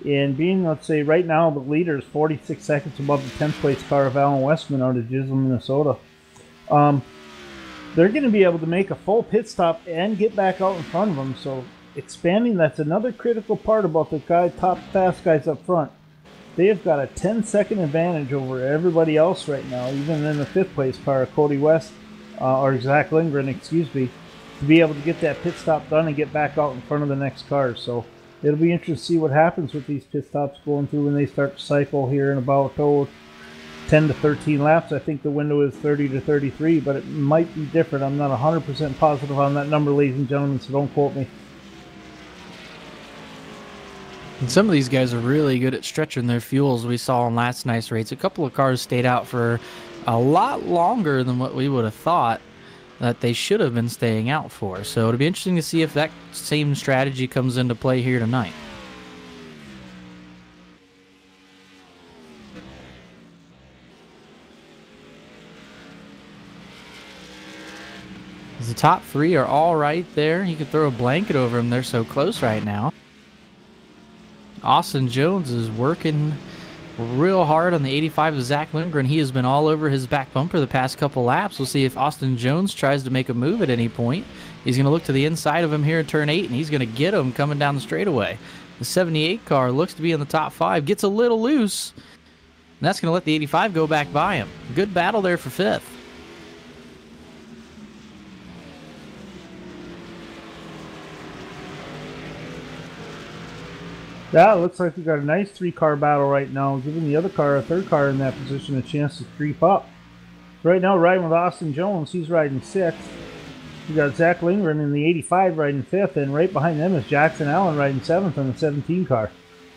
And being, let's say, right now the leader is 46 seconds above the 10th place car of Alan Westman out of Giselle, Minnesota. They're going to be able to make a full pit stop and get back out in front of them. So expanding, that's another critical part about the top fast guys up front. They have got a 10-second advantage over everybody else right now, even in the 5th place car, Cody West, or Zach Lindgren, excuse me. to be able to get that pit stop done and get back out in front of the next car. So it'll be interesting to see what happens with these pit stops going through when they start to cycle here in about 10 to 13 laps. I think the window is 30 to 33, but it might be different. I'm not 100% positive on that number, ladies and gentlemen, so don't quote me. And some of these guys are really good at stretching their fuels. We saw in last night's race, a couple of cars stayed out for a lot longer than what we would have thought that they should have been staying out for. So it'll be interesting to see if that same strategy comes into play here tonight. The top three are all right there. You could throw a blanket over them. They're so close right now. Austin Jones is working real hard on the 85 of Zach Lindgren. He has been all over his back bumper the past couple laps. We'll see if Austin Jones tries to make a move at any point. He's going to look to the inside of him here in turn 8, and he's going to get him coming down the straightaway. The 78 car looks to be in the top 5. Gets a little loose, and that's going to let the 85 go back by him. Good battle there for 5th. Yeah, it looks like we've got a nice 3-car battle right now, giving the other car, a 3rd car in that position, a chance to creep up. Right now, riding with Austin Jones, he's riding 6th. We got Zach Lindgren in the 85 riding 5th, and right behind them is Jackson Allen riding 7th on the 17 car.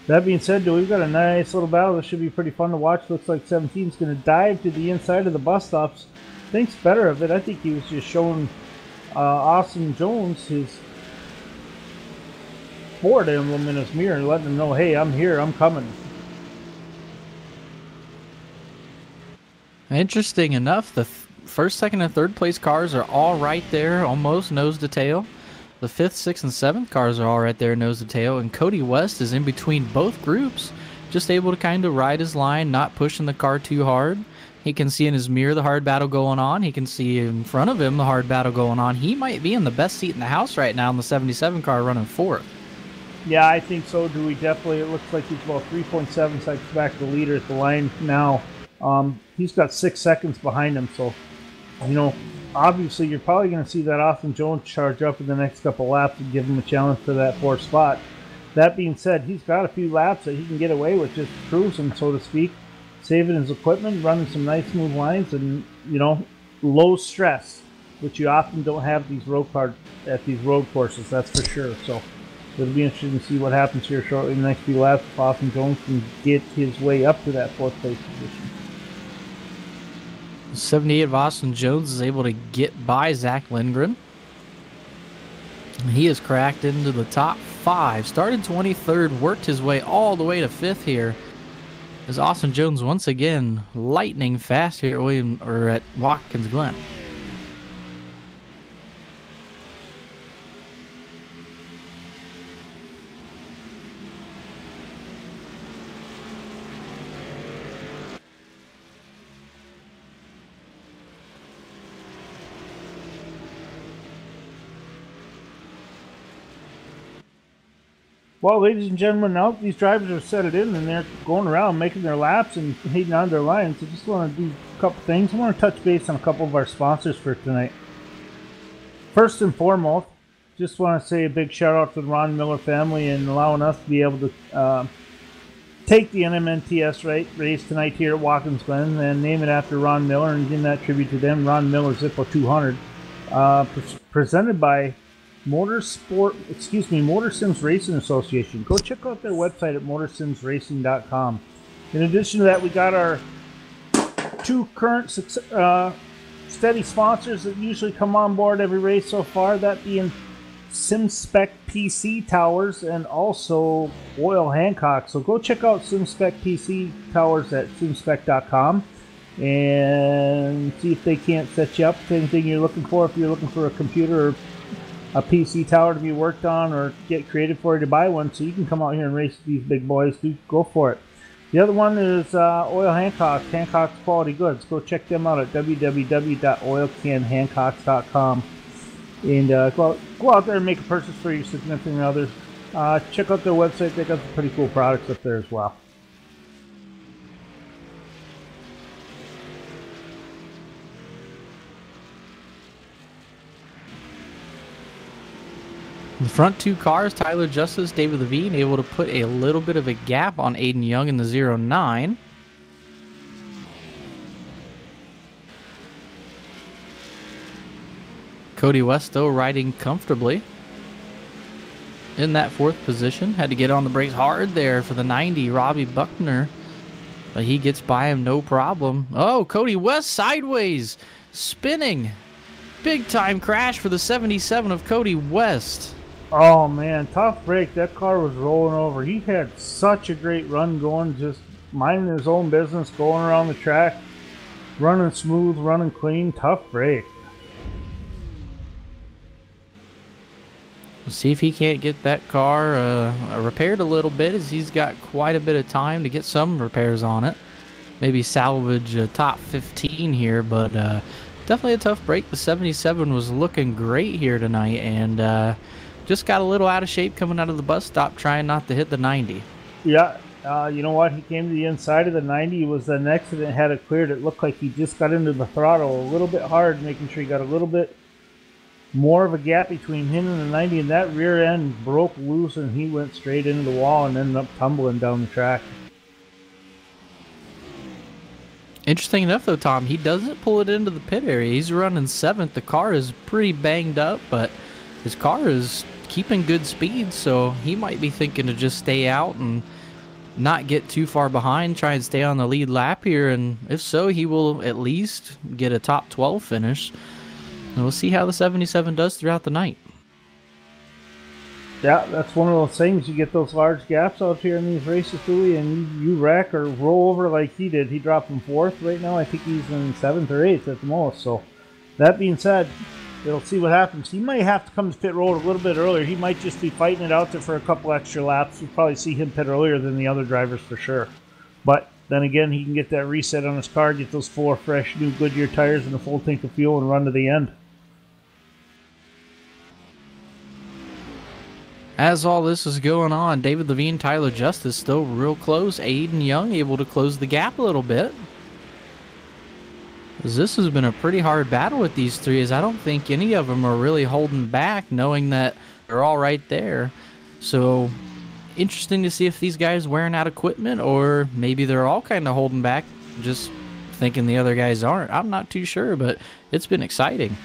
That being said, we've got a nice little battle. This should be pretty fun to watch. Looks like 17 is going to dive to the inside of the bus stops. Thinks better of it. I think he was just showing Austin Jones his Ford emblem in his mirror and letting him know, hey, I'm here, I'm coming. Interesting enough, the first, second, and third place cars are all right there, almost nose to tail. The 5th, 6th, and 7th cars are all right there, nose to tail. And Cody West is in between both groups, just able to kind of ride his line, not pushing the car too hard. He can see in his mirror the hard battle going on. He can see in front of him the hard battle going on. He might be in the best seat in the house right now in the 77 car running 4th. Yeah, I think so, Dewey. Definitely. It looks like he's about 3.7 seconds back to the leader at the line now. He's got 6 seconds behind him, so, you know, obviously you're probably going to see that Austin Jones charge up in the next couple laps and give him a challenge for that 4th spot. That being said, he's got a few laps that he can get away with just cruising, so to speak, saving his equipment, running some nice smooth lines, and, you know, low stress, which you often don't have at these road courses, that's for sure. So it'll be interesting to see what happens here shortly in the next few laps if Austin Jones can get his way up to that 4th place position. 78 of Austin Jones is able to get by Zach Lindgren. He has cracked into the top 5. Started 23rd, worked his way all the way to 5th here. As Austin Jones once again lightning fast here at Watkins Glen. Well, ladies and gentlemen, now these drivers are settled in and they're going around making their laps and heading on their lines. I just want to do a couple things. I want to touch base on a couple of our sponsors for tonight. First and foremost, just want to say a big shout out to the Ron Miller family and allowing us to be able to take the NMNTS race tonight here at Watkins Glen and name it after Ron Miller and give that tribute to them, Ron Miller Zippo 200, presented by Motor Sims Racing Association. Go check out their website at motorsimsracing.com. In addition to that, we got our 2 current steady sponsors that usually come on board every race so far, that being SimSpec PC Towers and also Oil Hancock. So go check out SimSpec PC Towers at simspec.com and see if they can't set you up with anything you're looking for. If you're looking for a computer or a PC tower to be worked on or get created for you to buy one so you can come out here and race these big boys, go for it. The other one is Oil Hancock, Hancock's Quality Goods. Go check them out at www.oilcanhancocks.com and go out there and make a purchase for your significant others. Check out their website. They got some pretty cool products up there as well. The front two cars, Tyler Justice, David Levine, able to put a little bit of a gap on Aiden Young in the 09. Cody West, though, riding comfortably in that fourth position. Had to get on the brakes hard there for the 90, Robbie Buckner. But he gets by him no problem. Oh, Cody West sideways, spinning. Big time crash for the 77 of Cody West. Oh man, tough break. That car was rolling over. He had such a great run going, just minding his own business, going around the track, running smooth, running clean. Tough break. We'll see if he can't get that car repaired a little bit, as he's got quite a bit of time to get some repairs on it. Maybe salvage a top 15 here, but definitely a tough break. The 77 was looking great here tonight, and just got a little out of shape coming out of the bus stop, trying not to hit the 90. Yeah, you know what? He came to the inside of the 90. He was an accident, had it cleared. It looked like he just got into the throttle a little bit hard, making sure he got a little bit more of a gap between him and the 90, and that rear end broke loose, and he went straight into the wall and ended up tumbling down the track. Interesting enough, though, Tom, he doesn't pull it into the pit area. He's running 7th. The car is pretty banged up, but his car is keeping good speed, so he might be thinking to just stay out and not get too far behind, try and stay on the lead lap here, and if so, he will at least get a top 12 finish. And we'll see how the 77 does throughout the night. Yeah, that's one of those things. You get those large gaps out here in these races, Dewey, and you wreck or roll over like he did. He dropped from 4th right now. I think he's in 7th or 8th at the most. So, that being said, we'll see what happens. He might have to come to pit road a little bit earlier. He might just be fighting it out there for a couple extra laps. We'll probably see him pit earlier than the other drivers for sure. But then again, he can get that reset on his car, get those 4 fresh new Goodyear tires and a full tank of fuel and run to the end. As all this is going on, David Levine, Tyler Justice still real close. Aiden Young able to close the gap a little bit. This has been a pretty hard battle with these three, as I don't think any of them are really holding back, knowing that they're all right there. So, interesting to see if these guys wearing out equipment, or maybe they're all kind of holding back, just thinking the other guys aren't. I'm not too sure, but it's been exciting.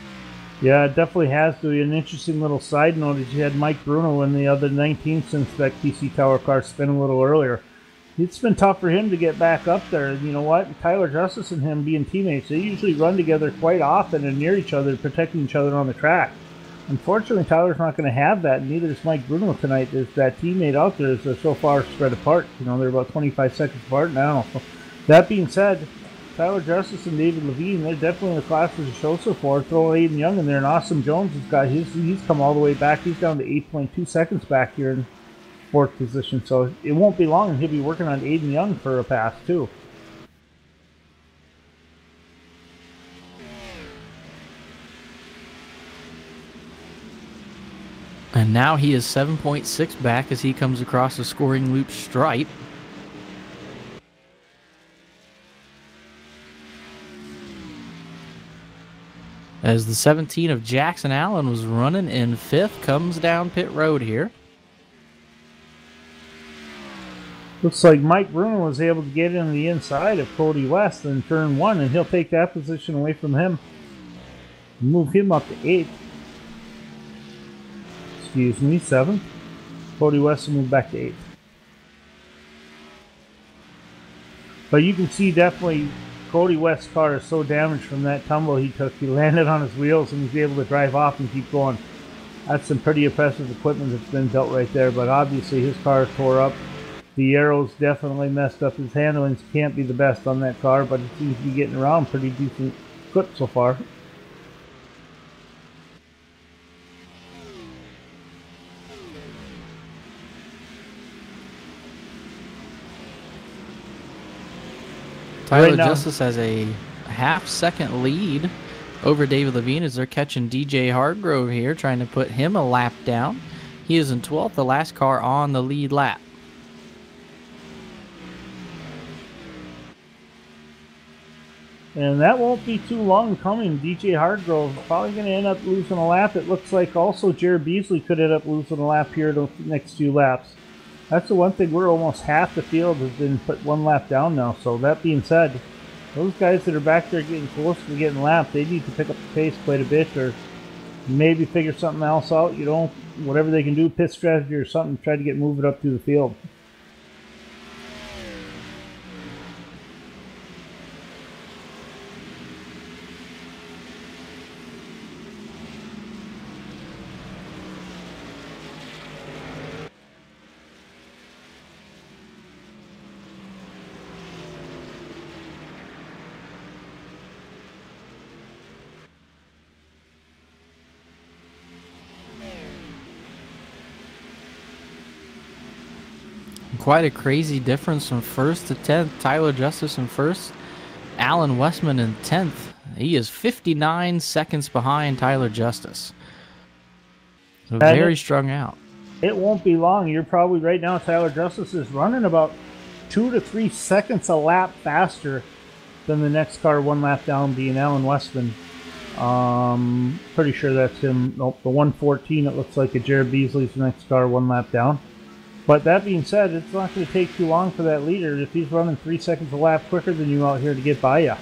Yeah, it definitely has to be. An interesting little side note is you had Mike Bruno in the other 19th since that TC Tower car spin a little earlier. It's been tough for him to get back up there. You know what? Tyler Justice and him being teammates, they usually run together quite often and near each other, protecting each other on the track. Unfortunately, Tyler's not going to have that, and neither is Mike Bruno tonight. There's that teammate out there is so far spread apart. You know, they're about 25 seconds apart now. So, that being said, Tyler Justice and David Levine, they're definitely in the classes to show so far. Throw Aiden Young in there, and Austin Jones has got he's come all the way back. He's down to 8.2 seconds back here in 4th position. So it won't be long, and he'll be working on Aiden Young for a pass too. And now he is 7.6 back as he comes across the scoring loop stripe. As the 17 of Jackson Allen was running in 5th, comes down pit road here. Looks like Mike Bruno was able to get in the inside of Cody West in turn 1, and he'll take that position away from him. Move him up to 8th. Excuse me, 7th. Cody West will move back to 8th. But you can see definitely Cody West's car is so damaged from that tumble he took. He landed on his wheels and he's able to drive off and keep going. That's some pretty impressive equipment that's been built right there, but obviously his car is tore up. The arrows definitely messed up. His handlings can't be the best on that car, but it seems to be getting around pretty decent clip so far. Tyler Justice has a half-second lead over David Levine as they're catching DJ Hargrove here, trying to put him a lap down. He is in 12th, the last car on the lead lap. And that won't be too long coming. DJ Hardgrove probably going to end up losing a lap. It looks like also Jared Beasley could end up losing a lap here the next few laps. That's the one thing. We're almost half the field has been put one lap down now. So that being said, those guys that are back there getting close to getting lapped, they need to pick up the pace quite a bit, or maybe figure something else out. You know, whatever they can do, pit strategy or something, try to get moving up through the field. Quite a crazy difference from 1st to 10th. Tyler Justice in 1st. Alan Westman in 10th. He is 59 seconds behind Tyler Justice. So very strung out. It won't be long. You're probably right now, Tyler Justice is running about 2 to 3 seconds a lap faster than the next car one lap down, being Alan Westman. Pretty sure that's him. Nope, the 114, it looks like a Jared Beasley's the next car one lap down. But that being said, it's not going to take too long for that leader if he's running 3 seconds a lap quicker than you out here to get by you.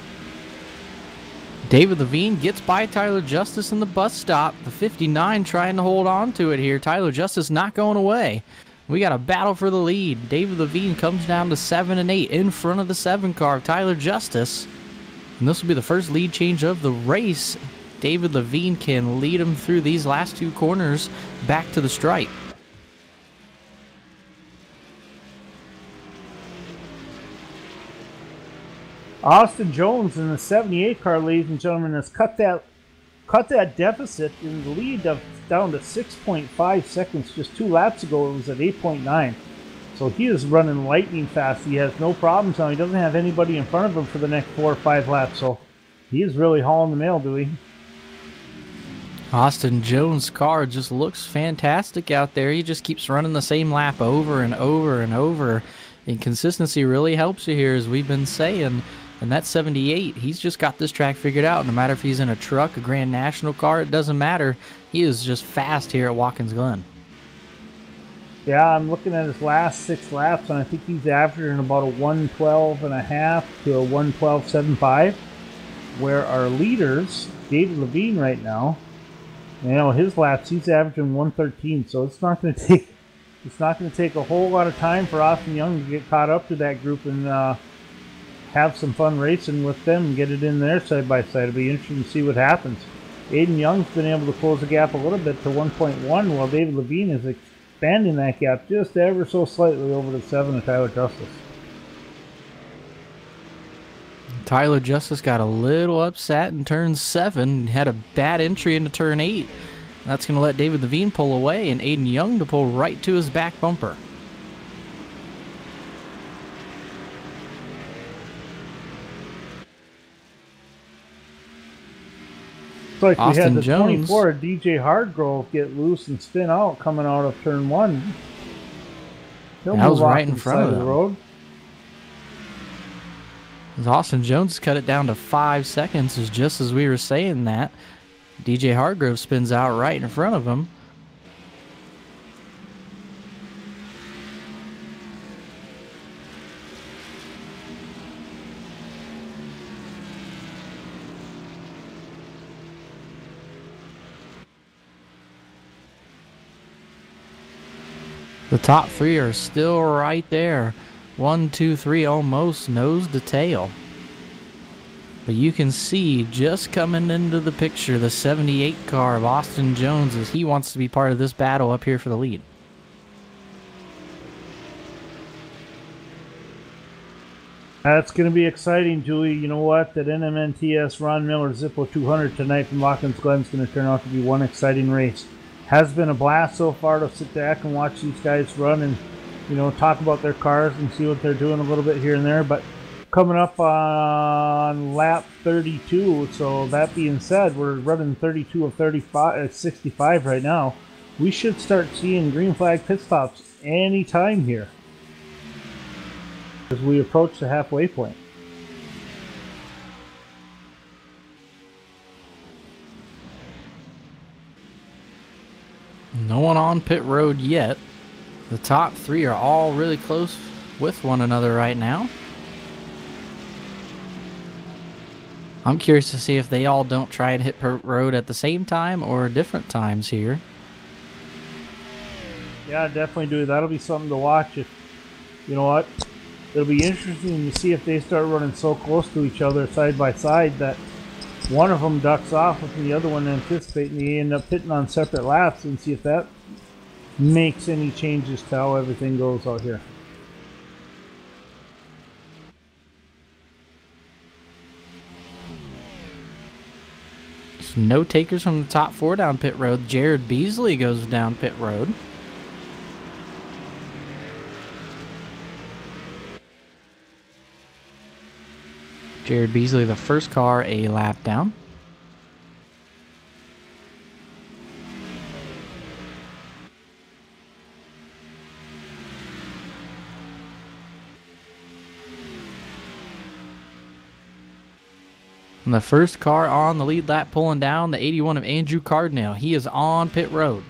David Levine gets by Tyler Justice in the bus stop. The 59 trying to hold on to it here. Tyler Justice not going away. We got a battle for the lead. David Levine comes down to 7 and 8 in front of the 7 car of Tyler Justice. And this will be the first lead change of the race. David Levine can lead him through these last 2 corners back to the stripe. Austin Jones in the 78 car, ladies and gentlemen, has cut that deficit in the lead down to 6.5 seconds. Just 2 laps ago, it was at 8.9. So he is running lightning fast. He has no problems now. He doesn't have anybody in front of him for the next 4 or 5 laps. So he is really hauling the mail, Dewey. Austin Jones' car just looks fantastic out there. He just keeps running the same lap over and over and over. And consistency really helps you here, as we've been saying. And that 78, he's just got this track figured out. No matter if he's in a truck, a Grand National car, it doesn't matter. He is just fast here at Watkins Glen. Yeah, I'm looking at his last 6 laps, and I think he's averaging about a 112.5 to a 112.75. Where our leaders, David Levine right now, you know, his laps, he's averaging 113. So it's not going to take a whole lot of time for Austin Young to get caught up to that group and have some fun racing with them and get it in there side by side. It'll be interesting to see what happens. Aiden Young's been able to close the gap a little bit to 1.1, while David Levine is expanding that gap just ever so slightly over the 7 of Tyler Justice. Tyler Justice got a little upset in turn 7, had a bad entry into turn 8. That's going to let David Levine pull away and Aiden Young to pull right to his back bumper. It's like we had the Jones. 24 DJ Hardgrove get loose and spin out coming out of turn 1. That was right in front of the road. Austin Jones cut it down to 5 seconds, just as we were saying that. DJ Hargrove spins out right in front of him. The top 3 are still right there. 1, 2, 3, almost nose to tail. But you can see just coming into the picture the 78 car of Austin Jones, as he wants to be part of this battle up here for the lead. That's going to be exciting, Julie. You know what? That NMNTS Ron Miller Zippo 200 tonight from Watkins Glen is going to turn out to be one exciting race. Has been a blast so far to sit back and watch these guys run and, you know, talk about their cars and see what they're doing a little bit here and there. But coming up on lap 32, so that being said, we're running 32 of 65 right now. We should start seeing green flag pit stops any time here as we approach the halfway point. No one on pit road yet. The top three are all really close with one another right now. I'm curious to see if they all don't try and hit pit road at the same time or different times here. Yeah, definitely do. That'll be something to watch. If you know what, it'll be interesting to see if they start running so close to each other side by side that one of them ducks off and the other one anticipates, and they end up hitting on separate laps, and see if that makes any changes to how everything goes out here. No takers from the top four down pit road. Jared Beasley goes down pit road. Jared Beasley, the first car a lap down. And the first car on the lead lap pulling down, the 81 of Andrew Cardinale. He is on pit road.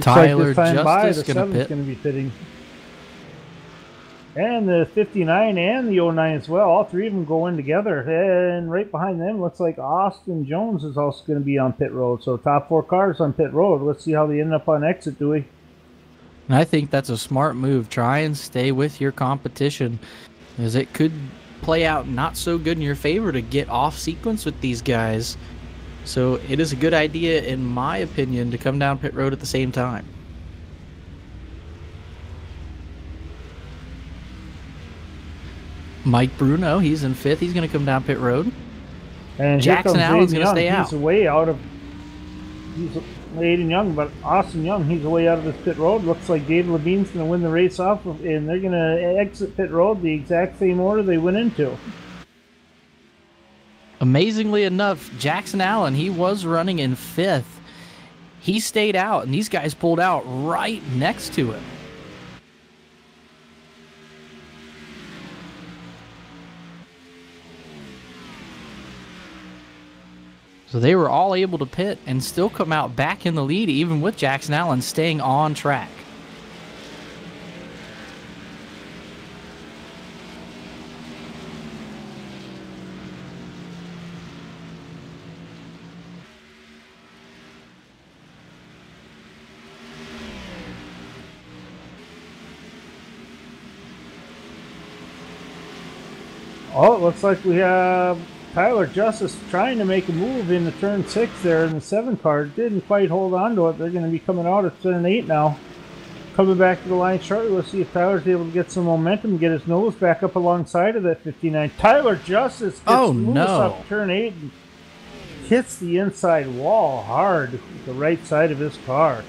Tyler Justice going to be pitting. And the 59 and the 09 as well. All three of them go in together. And right behind them looks like Austin Jones is also going to be on pit road. So top four cars on pit road. Let's see how they end up on exit, Dewey. And I think that's a smart move. Try and stay with your competition, as it could play out not so good in your favor to get off sequence with these guys. So it is a good idea, in my opinion, to come down pit road at the same time. Mike Bruno, he's in fifth. He's going to come down pit road. And Jackson Allen's going to stay out. He's way out of... He's Aiden Young, but Austin Young, he's way out of this pit road. Looks like Dave Levine's going to win the race off, and they're going to exit pit road the exact same order they went into. Amazingly enough, Jackson Allen, he was running in fifth. He stayed out, and these guys pulled out right next to him. So they were all able to pit and still come out back in the lead, even with Jackson Allen staying on track. Oh, it looks like we have Tyler Justice trying to make a move into turn 6 there in the 7 car. Didn't quite hold on to it. They're going to be coming out at turn 8 now. Coming back to the line shortly. We'll see if Tyler's able to get some momentum, get his nose back up alongside of that 59. Tyler Justice gets loose up turn 8 and hits the inside wall hard with the right side of his car.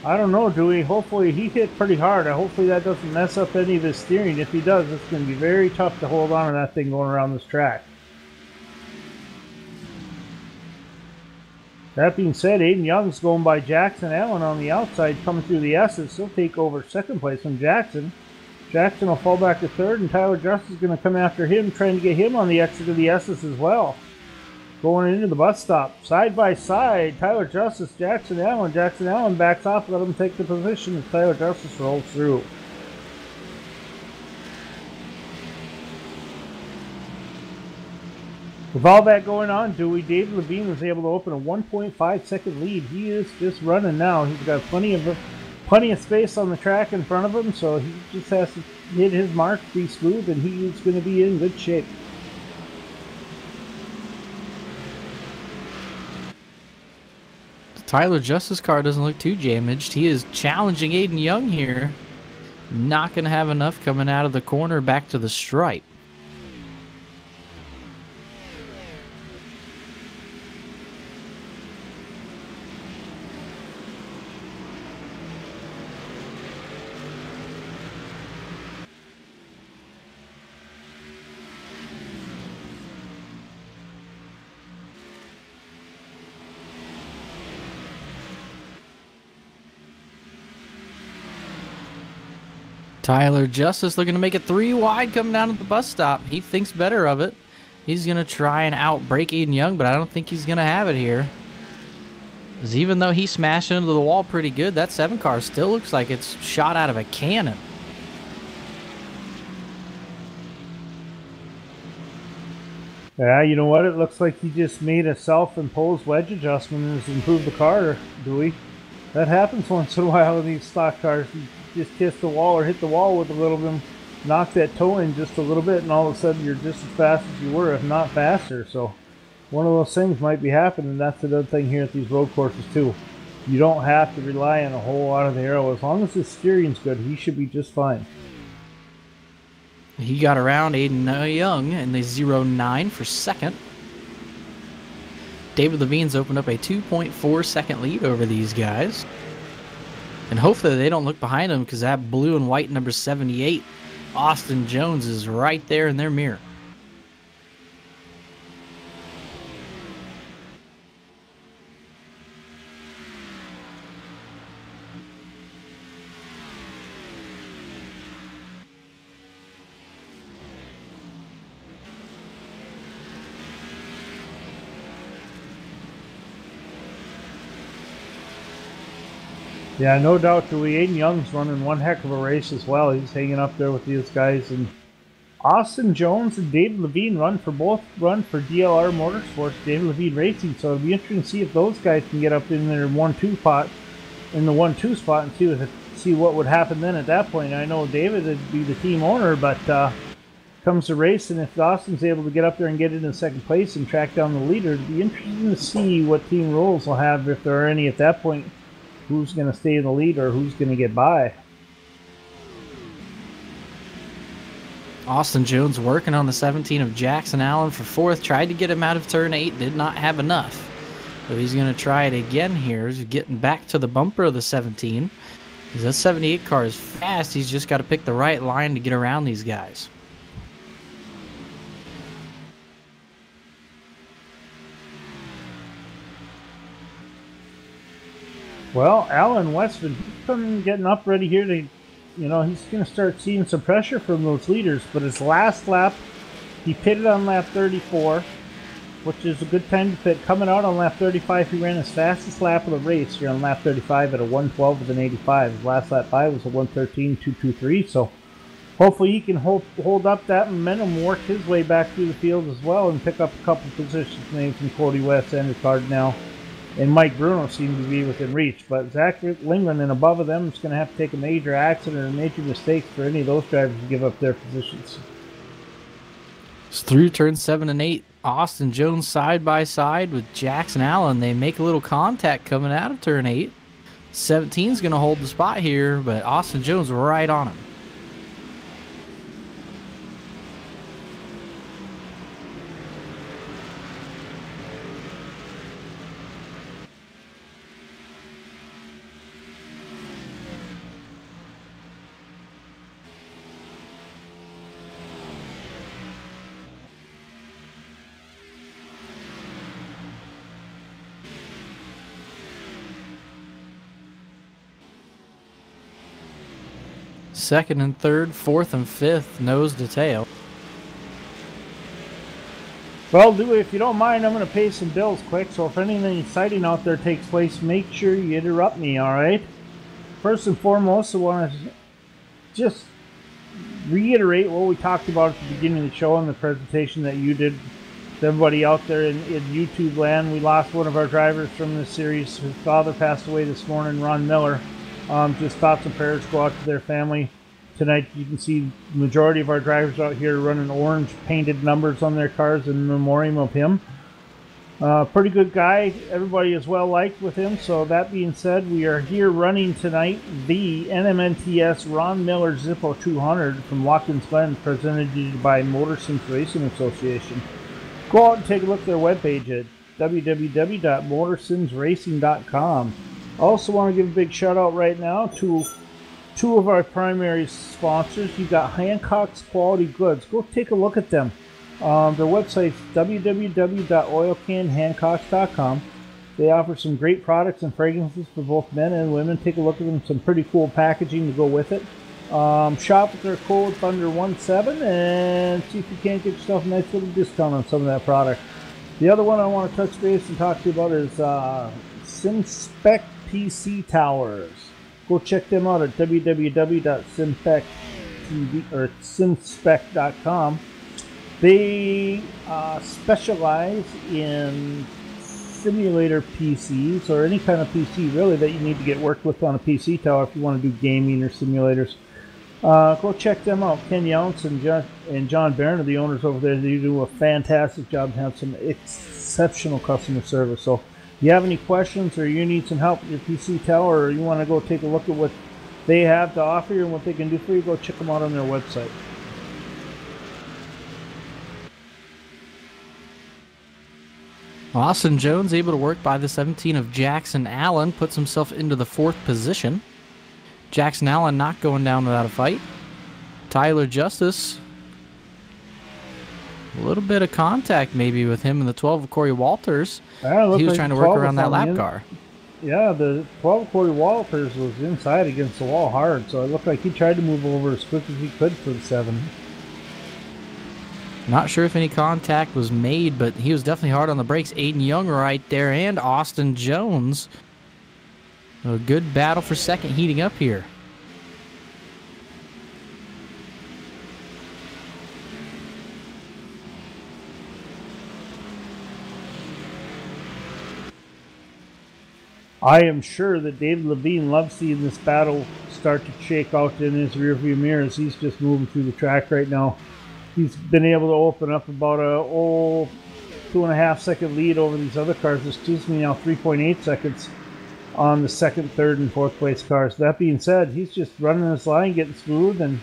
I don't know, Dewey. Hopefully he hit pretty hard. Hopefully that doesn't mess up any of his steering. If he does, it's going to be very tough to hold on to that thing going around this track. That being said, Aiden Young's going by Jackson Allen on the outside, coming through the S's. He'll take over second place from Jackson. Jackson will fall back to third, and Tyler Justice is going to come after him, trying to get him on the exit of the S's as well. Going into the bus stop, side by side, Tyler Justice, Jackson Allen. Jackson Allen backs off, let him take the position as Tyler Justice rolls through. With all that going on, Dewey, Dave Levine was able to open a 1.5 second lead. He is just running now. He's got plenty of space on the track in front of him, so he just has to hit his mark, be smooth, and he's going to be in good shape. Tyler Justice's car doesn't look too damaged. He is challenging Aiden Young here. Not going to have enough coming out of the corner back to the stripe. Tyler Justice looking to make it 3 wide coming down at the bus stop. He thinks better of it. He's going to try and outbreak Aiden Young, but I don't think he's going to have it here. Because even though he smashed into the wall pretty good, that 7 car still looks like it's shot out of a cannon. Yeah, you know what? It looks like he just made a self-imposed wedge adjustment and has improved the car, Dewey. That happens once in a while in these stock cars. You just kiss the wall or hit the wall with a little bit, knock that toe in just a little bit, and all of a sudden you're just as fast as you were, if not faster. So one of those things might be happening. That's another thing here at these road courses too. You don't have to rely on a whole lot of the aero. As long as his steering's good, he should be just fine. He got around Aiden Young in the 0.9 for second. David Levine's opened up a 2.4 second lead over these guys. And hopefully they don't look behind him, because that blue and white number 78, Austin Jones, is right there in their mirror. Yeah, no doubt, Dewey. Aiden Young's running one heck of a race as well. He's hanging up there with these guys. And Austin Jones and David Levine run for DLR Motorsports, David Levine Racing. So it'll be interesting to see if those guys can get up in their 1-2 spot, and see what would happen then at that point. I know David would be the team owner, but comes to racing, if Austin's able to get up there and get into second place and track down the leader, it'd be interesting to see what team rules will have, if there are any at that point. Who's going to stay in the lead or who's going to get by. Austin Jones working on the 17 of Jackson Allen for fourth. Tried to get him out of turn 8. Did not have enough. So he's going to try it again here. He's getting back to the bumper of the 17. Because that 78 car is fast. He's just got to pick the right line to get around these guys. Well, Alan Westman, he's getting up ready here to, he's going to start seeing some pressure from those leaders. But his last lap, he pitted on lap 34, which is a good time to pit. Coming out on lap 35, he ran his fastest lap of the race here on lap 35 at a 1:12 with an 85. His last lap 5 was a 1:13.223. So hopefully he can hold up that momentum, work his way back through the field as well, and pick up a couple positions, names from Cody West, Andrew Cardinal, and Mike Bruno seem to be within reach. But Zach Lingland and above of them is going to have to take a major accident or major mistakes for any of those drivers to give up their positions. It's through turns 7 and 8. Austin Jones side by side with Jackson Allen. They make a little contact coming out of turn 8. 17 is going to hold the spot here, but Austin Jones right on him. Second and third, fourth and fifth, nose to tail. Well, Dewey, if you don't mind, I'm going to pay some bills quick. So if anything exciting out there takes place, make sure you interrupt me, all right? First and foremost, I want to just reiterate what we talked about at the beginning of the show and the presentation that you did to everybody out there in YouTube land. We lost one of our drivers from this series. His father passed away this morning, Ron Miller. Just thoughts and prayers go out to their family. Tonight you can see the majority of our drivers out here running orange painted numbers on their cars in memoriam of him. Pretty good guy. Everybody is well liked with him. So that being said, we are here running tonight the NMNTS Ron Miller Zippo 200 from Watkins Glen, presented to you by Motorsims Racing Association. Go out and take a look at their webpage at www.motorsimsracing.com. I also want to give a big shout out right now to two of our primary sponsors. You got Hancock's Quality Goods. Go take a look at them. Their website's www.oilcanhancocks.com. They offer some great products and fragrances for both men and women. Take a look at them. Some pretty cool packaging to go with it. Shop with their code Thunder17 and see if you can't get yourself a nice little discount on some of that product. The other one I want to touch base and talk to you about is SimSpec PC Towers. Go check them out at www.simspec.com. They specialize in simulator PCs, or any kind of PC really that you need to get worked with on a PC tower if you want to do gaming or simulators. Go check them out. Ken Younts and John Barron are the owners over there. They do a fantastic job and have some exceptional customer service. So if you have any questions or you need some help with your PC tower, or you want to go take a look at what they have to offer you and what they can do for you, go check them out on their website. Austin Jones able to work by the 17 of Jackson Allen, puts himself into the 4th position. Jackson Allen not going down without a fight. Tyler Justice, a little bit of contact maybe with him in the 12 of Corey Walters. He was trying to work around that lap car. Yeah, the 12 of Corey Walters was inside against the wall hard, so it looked like he tried to move over as quick as he could for the 7. Not sure if any contact was made, but he was definitely hard on the brakes. Aiden Young right there, and Austin Jones. A good battle for second heating up here. I am sure that David Levine loves seeing this battle start to shake out in his rearview mirror as he's just moving through the track right now. He's been able to open up about a 2.5 second lead over these other cars. Excuse me, now 3.8 seconds on the 2nd, 3rd, and 4th place cars. That being said, he's just running his line, getting smooth, and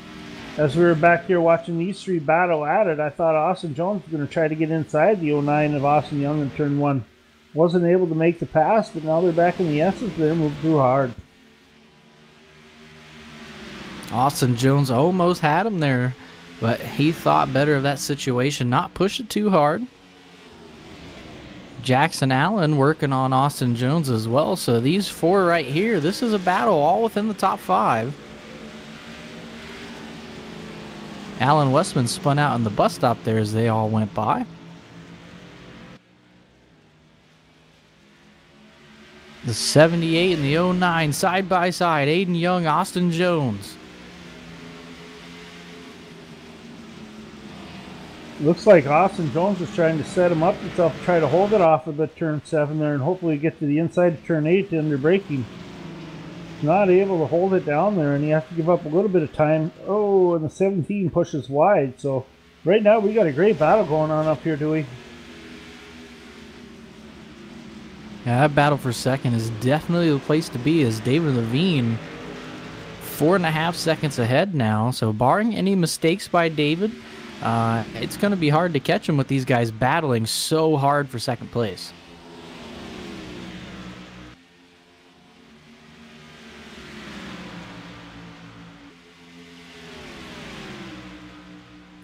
as we were back here watching these three battle at it, I thought Austin Jones was going to try to get inside the 09 of Austin Young in turn 1. Wasn't able to make the pass, but now they're back in the S's. They're moving too hard. Austin Jones almost had him there, but he thought better of that situation, not push it too hard. Jackson Allen working on Austin Jones as well, so these 4 right here, this is a battle all within the top 5. Alan Westman spun out in the bus stop there as they all went by. The 78 and the 09 side by side, Aiden Young, Austin Jones. Looks like Austin Jones is trying to set him up himself to try to hold it off of the turn 7 there and hopefully get to the inside of turn 8 under braking. Not able to hold it down there, and he has to give up a little bit of time. Oh, and the 17 pushes wide. So right now we got a great battle going on up here, Dewey. Yeah, that battle for second is definitely the place to be, as David Levine 4.5 seconds ahead now. So barring any mistakes by David, it's going to be hard to catch him with these guys battling so hard for second place.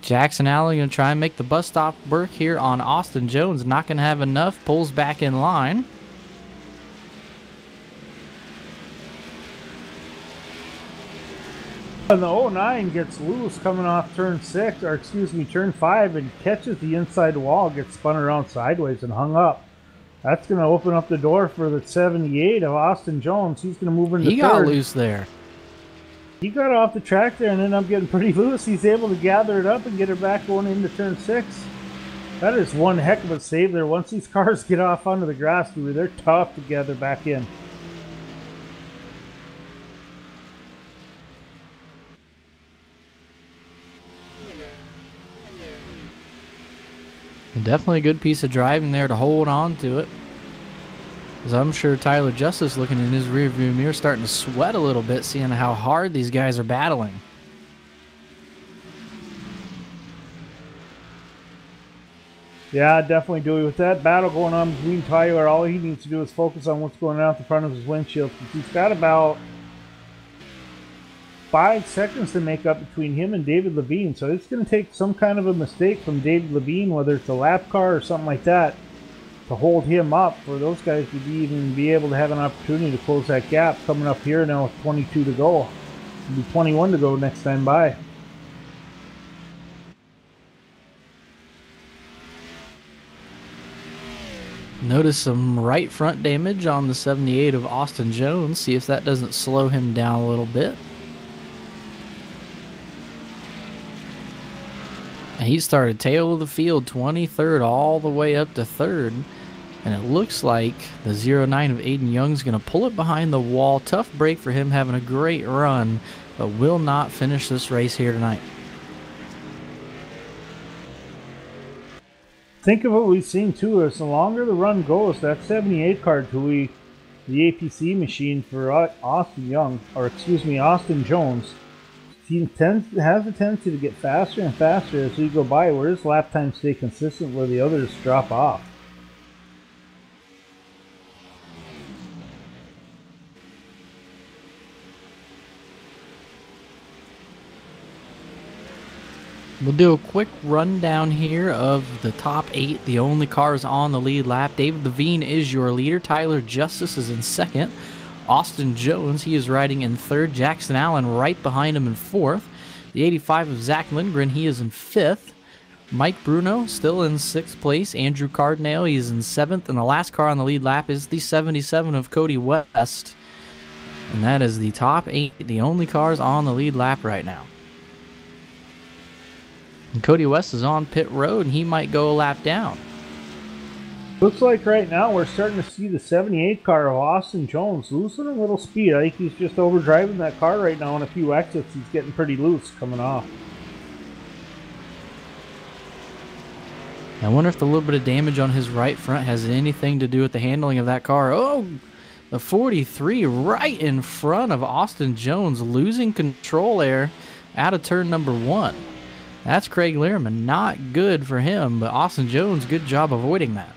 Jackson Allen going to try and make the bus stop work here on Austin Jones. Not going to have enough. Pulls back in line. And the 09 gets loose coming off turn 6, or excuse me, turn 5, and catches the inside wall, gets spun around sideways and hung up. That's going to open up the door for the 78 of Austin Jones. He's going to move into third. He got loose there. He got off the track there and ended up getting pretty loose. He's able to gather it up and get her back going into turn 6. That is one heck of a save there. Once these cars get off onto the grass, they're tough to gather back in. Definitely a good piece of driving there to hold on to it. As I'm sure Tyler Justice, looking in his rearview mirror, starting to sweat a little bit, seeing how hard these guys are battling. Yeah, definitely do it. With that battle going on between Tyler, all he needs to do is focus on what's going on at the front of his windshield. He's got about 5 seconds to make up between him and David Levine, so it's going to take some kind of a mistake from David Levine, whether it's a lap car or something like that, to hold him up for those guys to even be able to have an opportunity to close that gap coming up here now with 22 to go. It'll be 21 to go next time by. Notice some right front damage on the 78 of Austin Jones. See if that doesn't slow him down a little bit. And he started tail of the field, 23rd all the way up to 3rd. And it looks like the 09 of Aiden Young's going to pull it behind the wall. Tough break for him, having a great run, but will not finish this race here tonight. Think of what we've seen too, is the longer the run goes, that 78 car to the APC machine for Austin Jones, he has a tendency to get faster and faster as we go by, where his lap times stay consistent where the others drop off. We'll do a quick rundown here of the top 8, the only cars on the lead lap. David Levine is your leader. Tyler Justice is in 2nd. Austin Jones, he is riding in 3rd. Jackson Allen right behind him in 4th. The 85 of Zach Lindgren, he is in 5th. Mike Bruno still in 6th place. Andrew Cardinale, he is in 7th. And the last car on the lead lap is the 77 of Cody West. And that is the top 8, the only cars on the lead lap right now. And Cody West is on pit road, and he might go a lap down. Looks like right now we're starting to see the 78 car of Austin Jones losing a little speed. I think he's just overdriving that car right now on a few exits. He's getting pretty loose coming off. I wonder if the little bit of damage on his right front has anything to do with the handling of that car. Oh, the 43 right in front of Austin Jones, losing control there out of turn number 1. That's Craig Learman. Not good for him, but Austin Jones, good job avoiding that.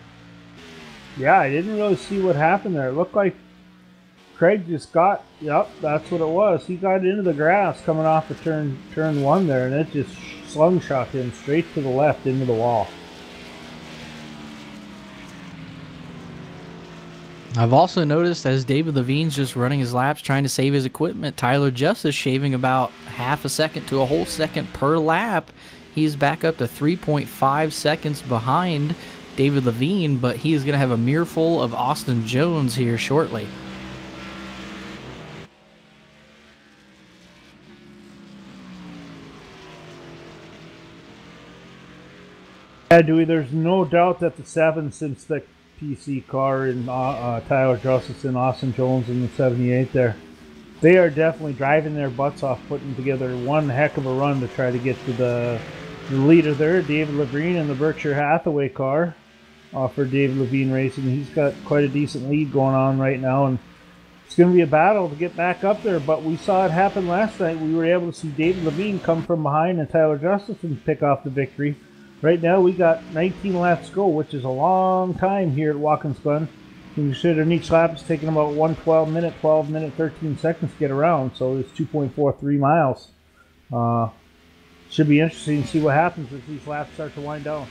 Yeah, I didn't really see what happened there. It looked like Craig just got, yep, that's what it was. He got into the grass coming off of turn 1 there, and it just slungshot him straight to the left into the wall. I've also noticed as David Levine's just running his laps trying to save his equipment, Tyler Justice shaving about half a second to a whole second per lap. He's back up to 3.5 seconds behind David Levine, but he's going to have a mirror full of Austin Jones here shortly. Yeah, Dewey, there's no doubt that the 7 since the PC car and Tyler Justice and Austin Jones in the 78 there, they are definitely driving their butts off, putting together one heck of a run to try to get to the leader there, David Levine in the Berkshire Hathaway car for David Levine Racing. He's got quite a decent lead going on right now, and it's going to be a battle to get back up there, but we saw it happen last night. We were able to see David Levine come from behind and Tyler Justice and pick off the victory. Right now we got 19 laps to go, which is a long time here at Watkins Glen. Considering each lap is taking about 12 minute, 13 seconds to get around, so it's 2.43 miles. Should be interesting to see what happens as these laps start to wind down.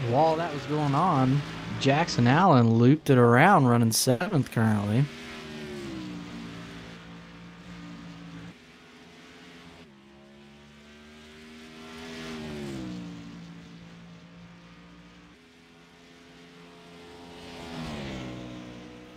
While that was going on, Jackson Allen looped it around, running 7th currently.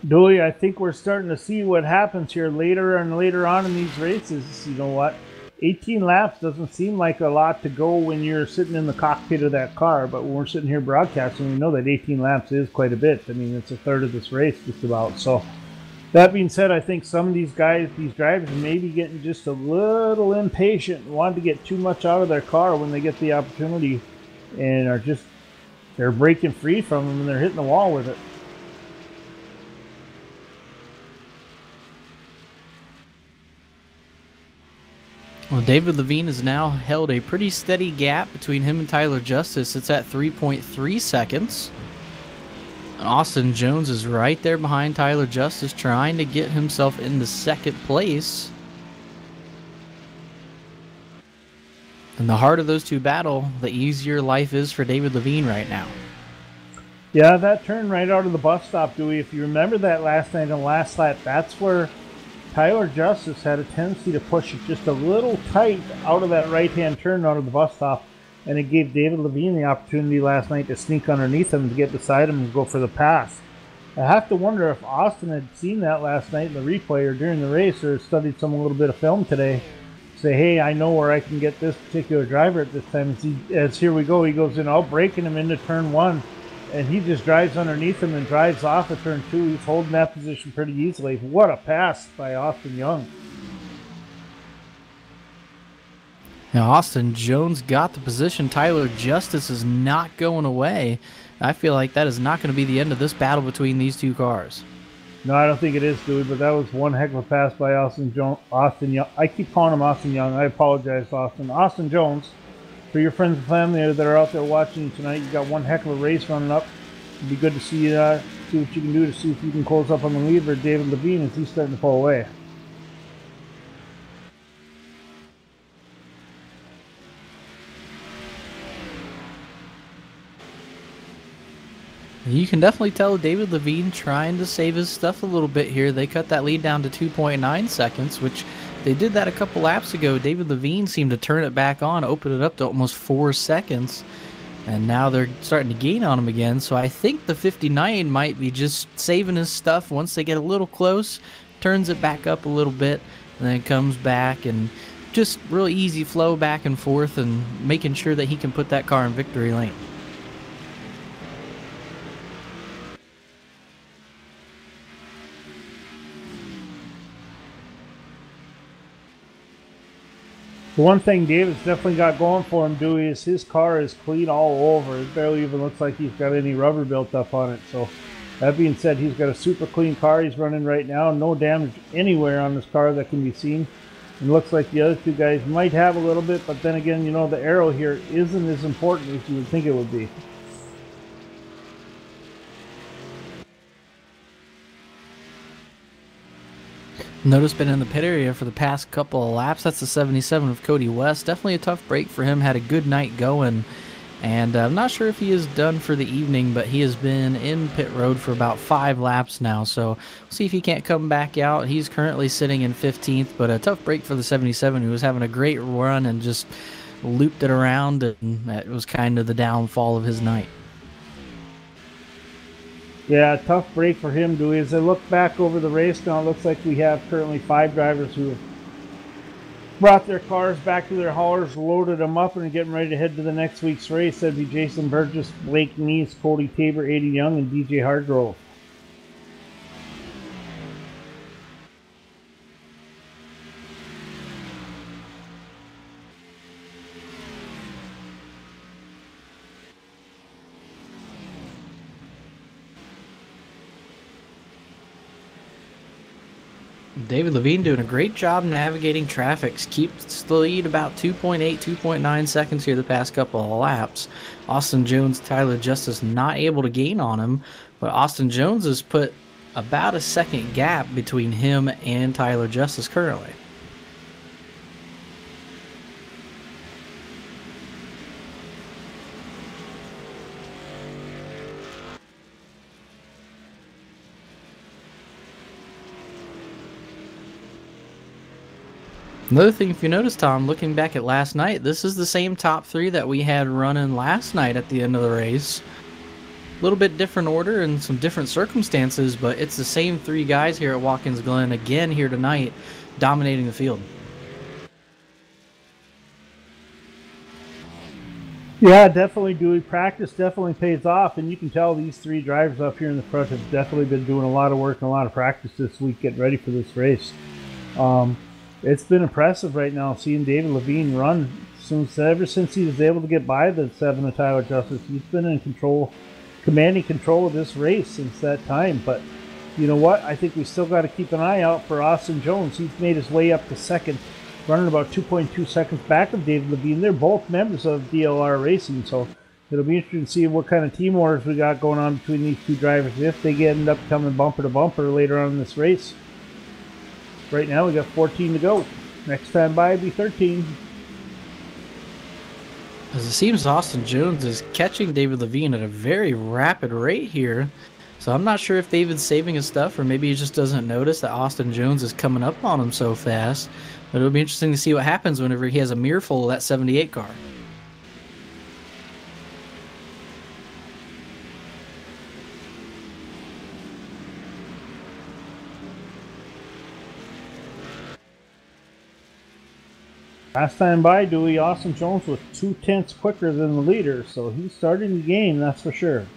Dooley, I think we're starting to see what happens here later and later on in these races. You know what? 18 laps doesn't seem like a lot to go when you're sitting in the cockpit of that car, but when we're sitting here broadcasting, we know that 18 laps is quite a bit. I mean, it's a third of this race just about. So that being said, I think some of these guys, these drivers, may be getting just a little impatient and want to get too much out of their car when they get the opportunity, and they're breaking free from them and they're hitting the wall with it. Well, David Levine has now held a pretty steady gap between him and Tyler Justice. It's at 3.3 seconds. Austin Jones is right there behind Tyler Justice, trying to get himself into 2nd place. And the harder those two battle, the easier life is for David Levine right now. Yeah, that turn right out of the bus stop, Dewey. If you remember that last night in the last lap, that's where Tyler Justice had a tendency to push it just a little tight out of that right-hand turn out of the bus stop, and it gave David Levine the opportunity last night to sneak underneath him to get beside him and go for the pass. I have to wonder if Austin had seen that last night in the replay or during the race, or studied some little bit of film today. Say, hey, I know where I can get this particular driver at this time. As here we go, he goes in, breaking him into turn one, and he just drives underneath him and drives off at turn two. He's holding that position pretty easily. What a pass by Austin Young. Now, Austin Jones got the position. Tyler Justice is not going away. I feel like that is not going to be the end of this battle between these two cars. No, I don't think it is, Dewey, but that was one heck of a pass by Austin Young. I keep calling him Austin Young. I apologize, Austin. Austin Jones, for your friends and family that are out there watching you tonight, you got one heck of a race running up. It'd be good to see see what you can do to see if you can close up on the lead for David Levine as he's starting to pull away. You can definitely tell David Levine trying to save his stuff a little bit here. They cut that lead down to 2.9 seconds, which they did that a couple laps ago. David Levine seemed to turn it back on, open it up to almost 4 seconds, and now they're starting to gain on him again. So I think the 59 might be just saving his stuff once they get a little close, turns it back up a little bit, and then comes back and just real easy flow back and forth and making sure that he can put that car in victory lane. The one thing David's definitely got going for him, Dewey, is his car is clean all over. It barely even looks like he's got any rubber built up on it. So that being said, he's got a super clean car he's running right now. No damage anywhere on this car that can be seen. And looks like the other two guys might have a little bit, but then again, you know, the aero here isn't as important as you would think it would be. Notice been in the pit area for the past couple of laps. That's the 77 of Cody West. Definitely a tough break for him. Had a good night going. And I'm not sure if he is done for the evening, but he has been in pit road for about 5 laps now. So we'll see if he can't come back out. He's currently sitting in 15th, but a tough break for the 77, who was having a great run and just looped it around. And that was kind of the downfall of his night. Yeah, tough break for him, Dewey. As I look back over the race now, it looks like we have currently 5 drivers who have brought their cars back to their haulers, loaded them up, and are getting ready to head to the next week's race. That'd be Jason Burgess, Blake Neese, Cody Tabor, Aidan Young, and DJ Hardgrove. David Levine doing a great job navigating traffic. Keeps the lead about 2.8, 2.9 seconds here the past couple of laps. Austin Jones, Tyler Justice not able to gain on him, but Austin Jones has put about a second gap between him and Tyler Justice currently. Another thing, if you notice, Tom, looking back at last night, this is the same top 3 that we had running last night at the end of the race. A little bit different order and some different circumstances, but it's the same 3 guys here at Watkins Glen again here tonight, dominating the field. Yeah, definitely, Dewey. Practice definitely pays off, and you can tell these 3 drivers up here in the front have definitely been doing a lot of work and a lot of practice this week getting ready for this race. It's been impressive right now seeing David Levine run ever since he was able to get by the 7 of Tyler Justice. He's been in control, commanding control of this race since that time. But you know what? I think we still got to keep an eye out for Austin Jones. He's made his way up to second, running about 2.2 seconds back of David Levine. They're both members of DLR Racing, so it'll be interesting to see what kind of team orders we got going on between these 2 drivers if they end up coming bumper to bumper later on in this race. Right now we got 14 to go. Next time by will be 13. As it seems Austin Jones is catching David Levine at a very rapid rate here. So I'm not sure if David's saving his stuff or maybe he just doesn't notice that Austin Jones is coming up on him so fast. But it'll be interesting to see what happens whenever he has a mirror full of that 78 car. Last time by, Dewey, Austin Jones was 2/10 quicker than the leader, so he's starting the game, that's for sure.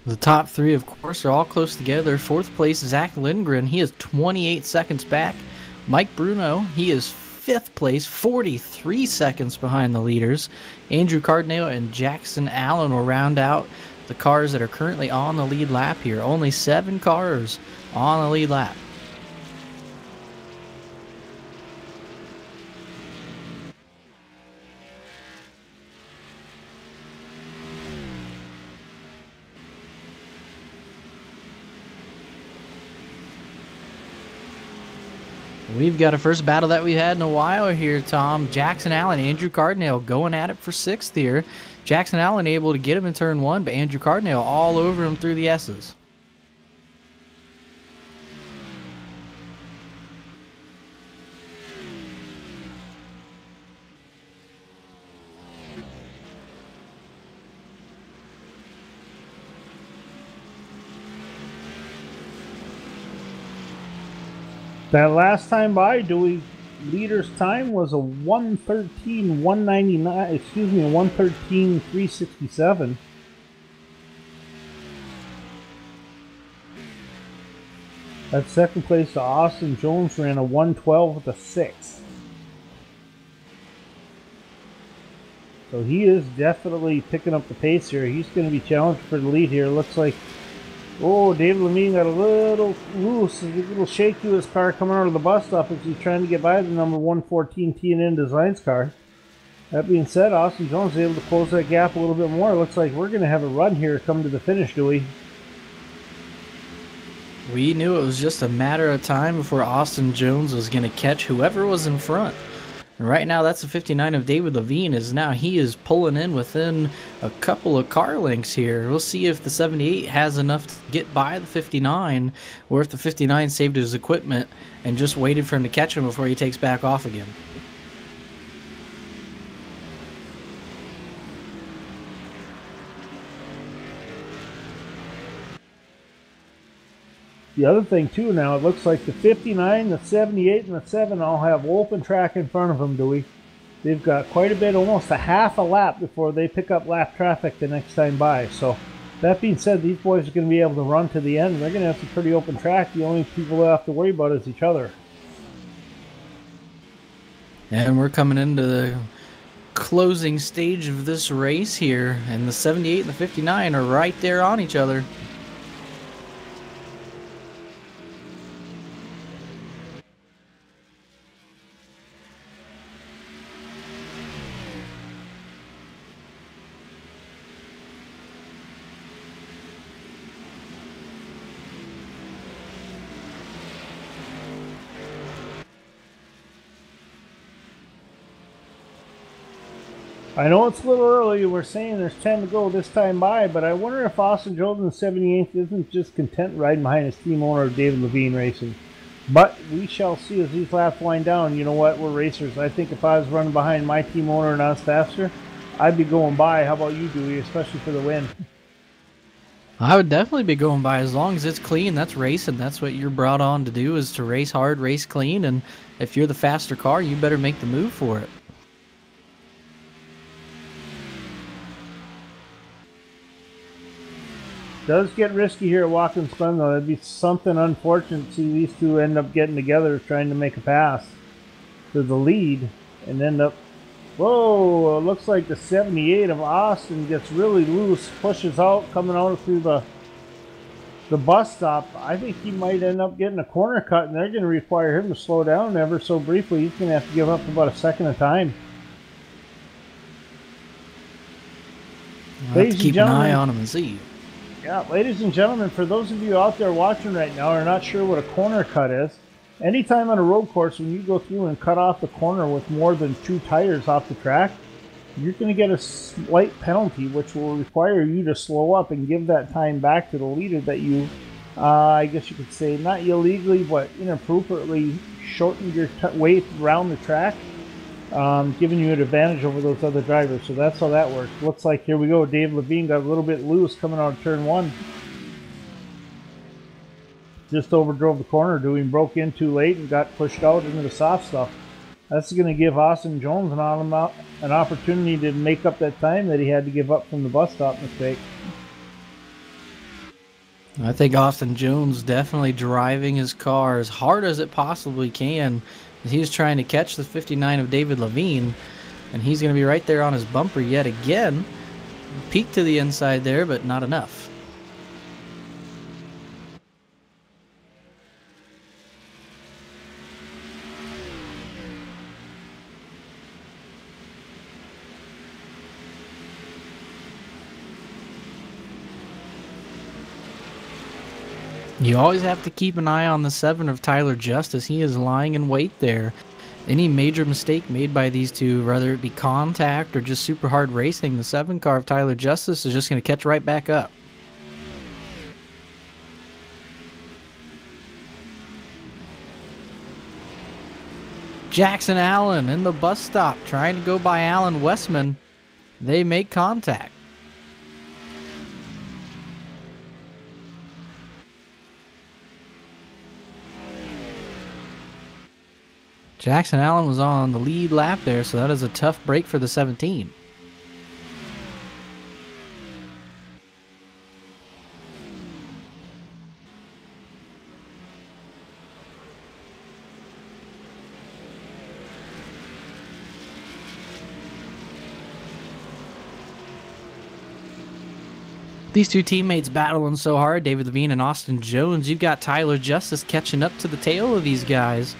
The top three, of course, are all close together. Fourth place, Zach Lindgren. He is 28 seconds back. Mike Bruno, he is fifth place, 43 seconds behind the leaders. Andrew Cardinale and Jackson Allen will round out the cars that are currently on the lead lap here. Only 7 cars on the lead lap. We've got a first battle that we had in a while here, Tom. Jackson Allen, Andrew Cardinale going at it for 6th here. Jackson Allen able to get him in turn 1, but Andrew Cardinale all over him through the S's. That last time by, Dewey, leader's time was a 1:13.199, excuse me, a 1:13.367. That second place to Austin Jones ran a 1:12.6. So he is definitely picking up the pace here. He's going to be challenged for the lead here. Looks like, oh, David Levine got a little loose, a little shaky with his car coming out of the bus stop as he's trying to get by the number 114 T&N Designs car. That being said, Austin Jones is able to close that gap a little bit more. Looks like we're going to have a run here come to the finish, Dewey. We knew it was just a matter of time before Austin Jones was going to catch whoever was in front. And right now, that's the 59 of David Levine. He is pulling in within a couple of car lengths here. We'll see if the 78 has enough to get by the 59, or if the 59 saved his equipment and just waited for him to catch him before he takes back off again. The other thing, too, now, it looks like the 59, the 78, and the 7 all have open track in front of them, Dewey. They've got quite a bit, almost a half a lap before they pick up lap traffic the next time by. So, that being said, these boys are going to be able to run to the end. They're going to have some pretty open track. The only people they have to worry about is each other. And we're coming into the closing stage of this race here, and the 78 and the 59 are right there on each other. I know it's a little early. We're saying there's 10 to go this time by, but I wonder if Austin Jones in the 78th isn't just content riding behind his team owner, David Levine Racing. But we shall see as these laps wind down. You know what? We're racers. I think if I was running behind my team owner and I was faster, I'd be going by. How about you, Dewey, especially for the win? I would definitely be going by as long as it's clean. That's racing. That's what you're brought on to do, is to race hard, race clean. And if you're the faster car, you better make the move for it. Does get risky here at Watkins Glen, though. It'd be something unfortunate to see these two end up getting together trying to make a pass to the lead and end up... Whoa, it looks like the 78 of Austin gets really loose, pushes out, coming out through the bus stop. I think he might end up getting a corner cut, and they're going to require him to slow down ever so briefly. He's going to have to give up about a second of time. We'll have to keep an eye on him and see. Yeah, ladies and gentlemen, for those of you out there watching right now who are not sure what a corner cut is, Anytime on a road course, when you go through and cut off the corner with more than 2 tires off the track, you're going to get a slight penalty, which will require you to slow up and give that time back to the leader that you, I guess you could say, not illegally, but inappropriately shortened your way around the track, giving you an advantage over those other drivers. So that's how that works. Looks like, here we go, Dave Levine got a little bit loose coming out of turn 1. Just overdrove the corner, broke in too late and got pushed out into the soft stuff. That's going to give Austin Jones an opportunity to make up that time that he had to give up from the bus stop mistake. I think Austin Jones definitely driving his car as hard as it possibly can. He's trying to catch the 59 of David Levine, and he's going to be right there on his bumper yet again. Peeked to the inside there, but not enough. You always have to keep an eye on the 7 of Tyler Justice. He is lying in wait there. Any major mistake made by these two, whether it be contact or just super hard racing, the 7 car of Tyler Justice is just going to catch right back up. Jackson Allen in the bus stop trying to go by Alan Westman. They make contact. Jackson Allen was on the lead lap there, so that is a tough break for the 17. These two teammates battling so hard, David Levine and Austin Jones. You've got Tyler Justice catching up to the tail of these guys.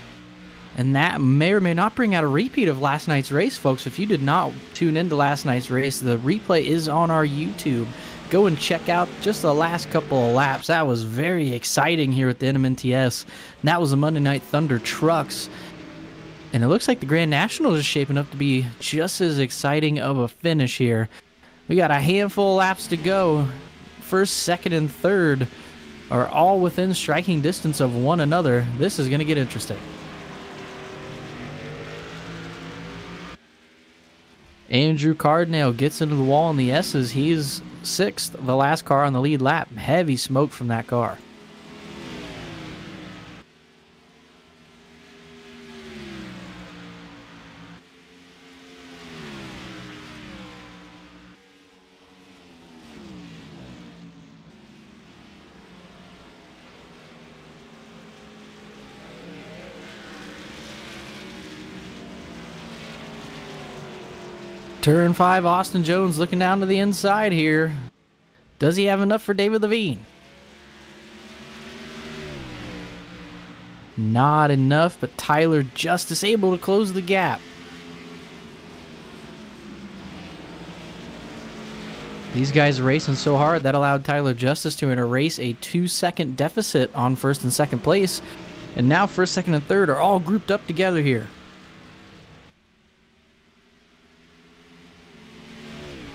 And that may or may not bring out a repeat of last night's race, folks. If you did not tune into last night's race, the replay is on our YouTube. Go and check out just the last couple of laps. That was very exciting here at the NMNTS. And that was the Monday Night Thunder Trucks. And it looks like the Grand National is shaping up to be just as exciting of a finish here. We got a handful of laps to go. First, second, and third are all within striking distance of one another. This is going to get interesting. Andrew Cardinale gets into the wall in the S's. He's 6th, the last car on the lead lap. Heavy smoke from that car. Turn 5, Austin Jones looking down to the inside here. Does he have enough for David Levine? Not enough, but Tyler Justice able to close the gap. These guys are racing so hard that allowed Tyler Justice to erase a 2-second deficit on first and second place. And now first, second, and third are all grouped up together here.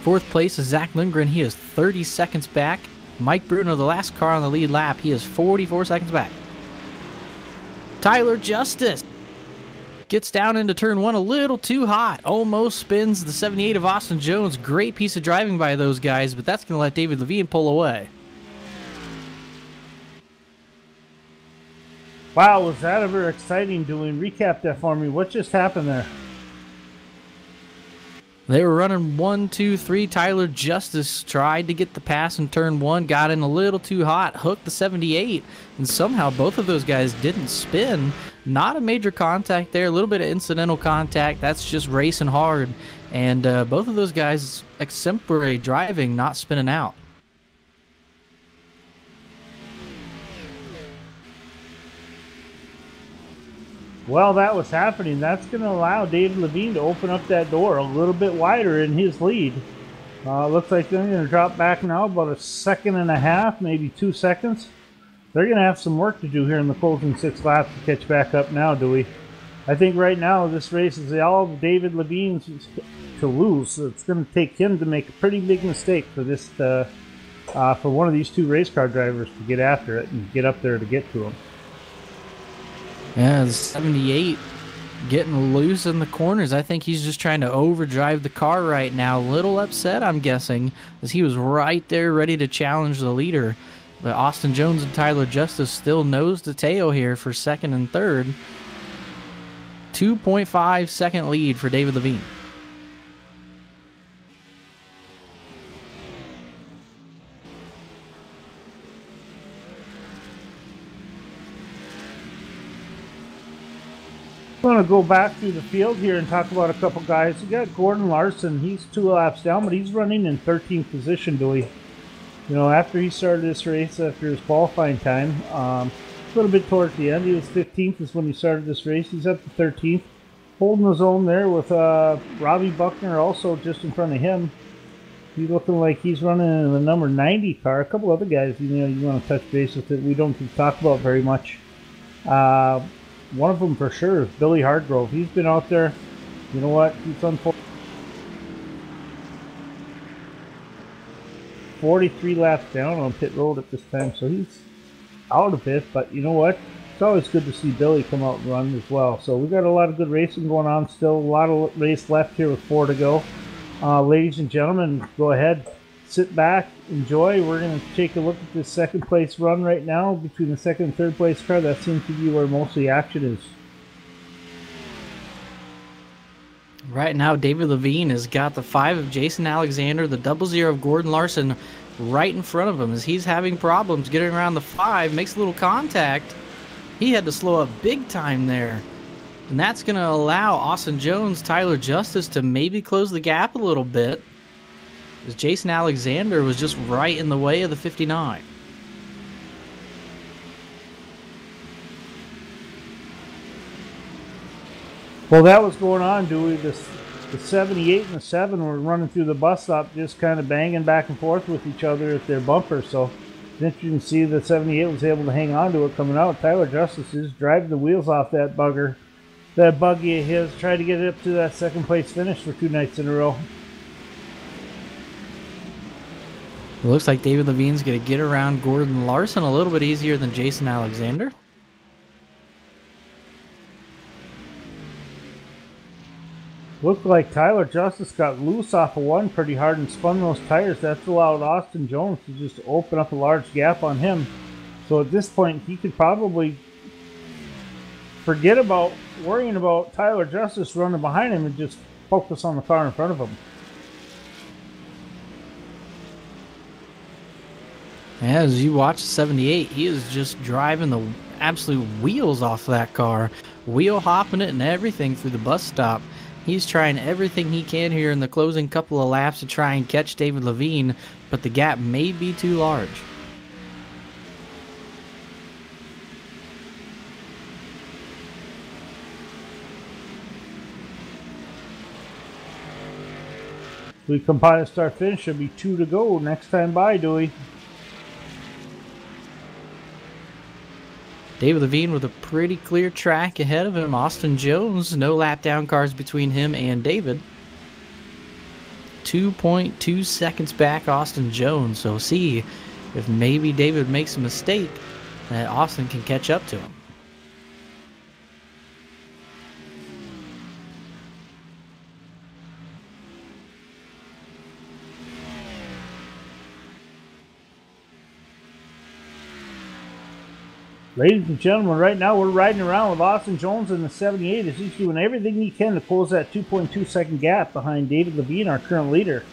Fourth place is Zach Lindgren. He is 30 seconds back. Mike Bruno, the last car on the lead lap, he is 44 seconds back. Tyler Justice gets down into turn 1 a little too hot. Almost spins the 78 of Austin Jones. Great piece of driving by those guys, but that's going to let David Levine pull away. Wow, was that ever exciting doing? Recap that for me. What just happened there? They were running 1, 2, 3. Tyler Justice tried to get the pass in turn 1, got in a little too hot, hooked the 78, and somehow both of those guys didn't spin. Not a major contact there, a little bit of incidental contact. That's just racing hard. And both of those guys exemplary driving, not spinning out. While that was happening, that's going to allow David Levine to open up that door a little bit wider in his lead. Looks like they're going to drop back now about 1.5 seconds, maybe 2 seconds. they're going to have some work to do here in the closing 6 laps to catch back up now, Dewey. I think right now this race is all of David Levine's to lose. So it's going to take him to make a pretty big mistake for this for one of these 2 race car drivers to get after it and get up there to get to him. Yeah, the 78 getting loose in the corners. I think he's just trying to overdrive the car right now. A little upset, I'm guessing, as he was right there ready to challenge the leader. But Austin Jones and Tyler Justice still nose to tail here for second and third. 2.5 second lead for David Levine. I'm going to go back through the field here and talk about a couple guys. You got Gordon Larson. He's 2 laps down, but he's running in 13th position, Dewey. You know, after he started this race, after his qualifying time, a little bit towards the end, he was 15th is when he started this race. He's up to 13th, holding his own there with Robbie Buckner also just in front of him. He's looking like he's running in the number 90 car. A couple other guys, you know, you want to touch base with that we don't talk about very much. One of them for sure is Billy Hardgrove. He's been out there. You know what? He's on 43 laps down on pit road at this time, so he's out a bit. But you know what? It's always good to see Billy come out and run as well. So we've got a lot of good racing going on still. A lot of race left here with 4 to go. Ladies and gentlemen, go ahead, sit back, enjoy. We're going to take a look at this second place run right now between the second and third place car. That seems to be where most of the action is. Right now, David Levine has got the 5 of Jason Alexander, the 00 of Gordon Larson right in front of him as he's having problems getting around the 5, makes a little contact. He had to slow up big time there. And that's going to allow Austin Jones, Tyler Justice to maybe close the gap a little bit, as Jason Alexander was just right in the way of the 59. Well, that was going on, Dewey. The 78 and the 7 were running through the bus stop, just kind of banging back and forth with each other at their bumpers. So it's interesting to see the 78 was able to hang on to it coming out. Tyler Justice is driving the wheels off that buggy of his, trying to get it up to that second place finish for 2 nights in a row. It looks like David Levine's going to get around Gordon Larson a little bit easier than Jason Alexander. Looked like Tyler Justice got loose off of one pretty hard and spun those tires. That's allowed Austin Jones to just open up a large gap on him. So at this point, he could probably forget about worrying about Tyler Justice running behind him and just focus on the car in front of him. As you watch 78, he is just driving the absolute wheels off that car, wheel hopping it and everything through the bus stop. He's trying everything he can here in the closing couple of laps to try and catch David Levine, but the gap may be too large. We compile start finish. There'll be 2 to go next time by, Dewey. David Levine with a pretty clear track ahead of him. Austin Jones, no lap down cars between him and David. 2.2 seconds back Austin Jones. So see if maybe David makes a mistake that Austin can catch up to him. Ladies and gentlemen, right now we're riding around with Austin Jones in the 78 as he's doing everything he can to close that 2.2 second gap behind David Levine, our current leader.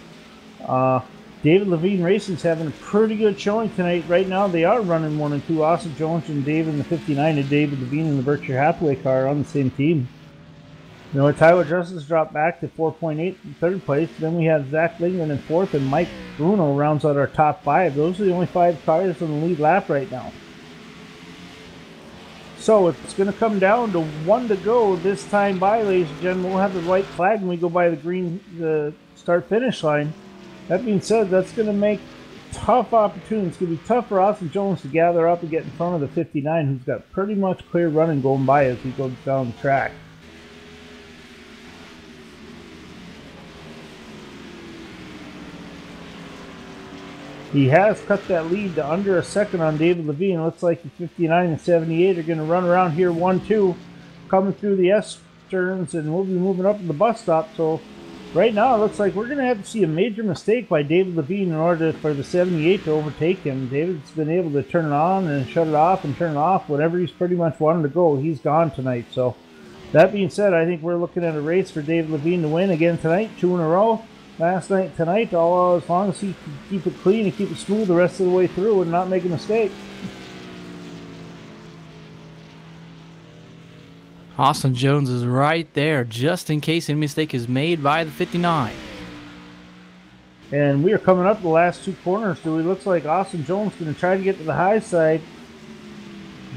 David Levine Racing's having a pretty good showing tonight. Right now they are running 1 and 2. Austin Jones and David in the 59 and David Levine in the Berkshire Hathaway car on the same team. You know, Tyler Justice dropped back to 4.8 in third place. Then we have Zach Lingman in fourth and Mike Bruno rounds out our top 5. Those are the only 5 cars on the lead lap right now. So it's going to come down to 1 to go this time by, ladies and gentlemen. We'll have the white flag when we go by the start-finish line. That being said, that's going to make tough opportunity. It's going to be tough for Austin Jones to gather up and get in front of the 59, who's got pretty much clear running going by as he goes down the track. He has cut that lead to under a second on David Levine. Looks like the 59 and 78 are going to run around here 1-2, coming through the S turns, and we'll be moving up to the bus stop. So right now it looks like we're going to have to see a major mistake by David Levine in order for the 78 to overtake him. David's been able to turn it on and shut it off and turn it off. Whatever he's pretty much wanted to go, he's gone tonight. So that being said, I think we're looking at a race for David Levine to win again tonight, 2 in a row. Last night, tonight, all as long as he can keep it clean and keep it smooth the rest of the way through and not make a mistake. Austin Jones is right there, just in case any mistake is made by the 59. And we are coming up the last 2 corners, so it looks like Austin Jones is going to try to get to the high side.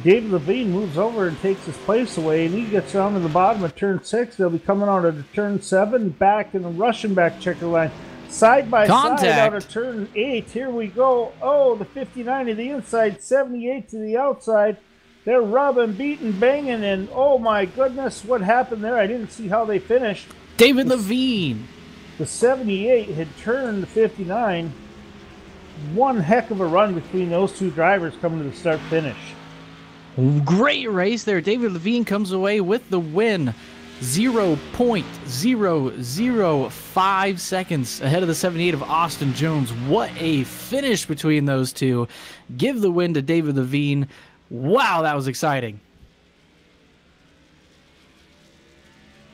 David Levine moves over and takes his place away, and he gets down to the bottom of turn 6. They'll be coming out of turn 7, back in the Russian back checker line. Side by side out of turn 8. Here we go. Oh, the 59 to the inside, 78 to the outside. They're rubbing, beating, banging, and oh my goodness, what happened there? I didn't see how they finished. David Levine. The 78 had turned the 59. One heck of a run between those two drivers coming to the start-finish. Great race there. David Levine comes away with the win. 0.005 seconds ahead of the 78 of Austin Jones. What a finish between those two. Give the win to David Levine. Wow, that was exciting.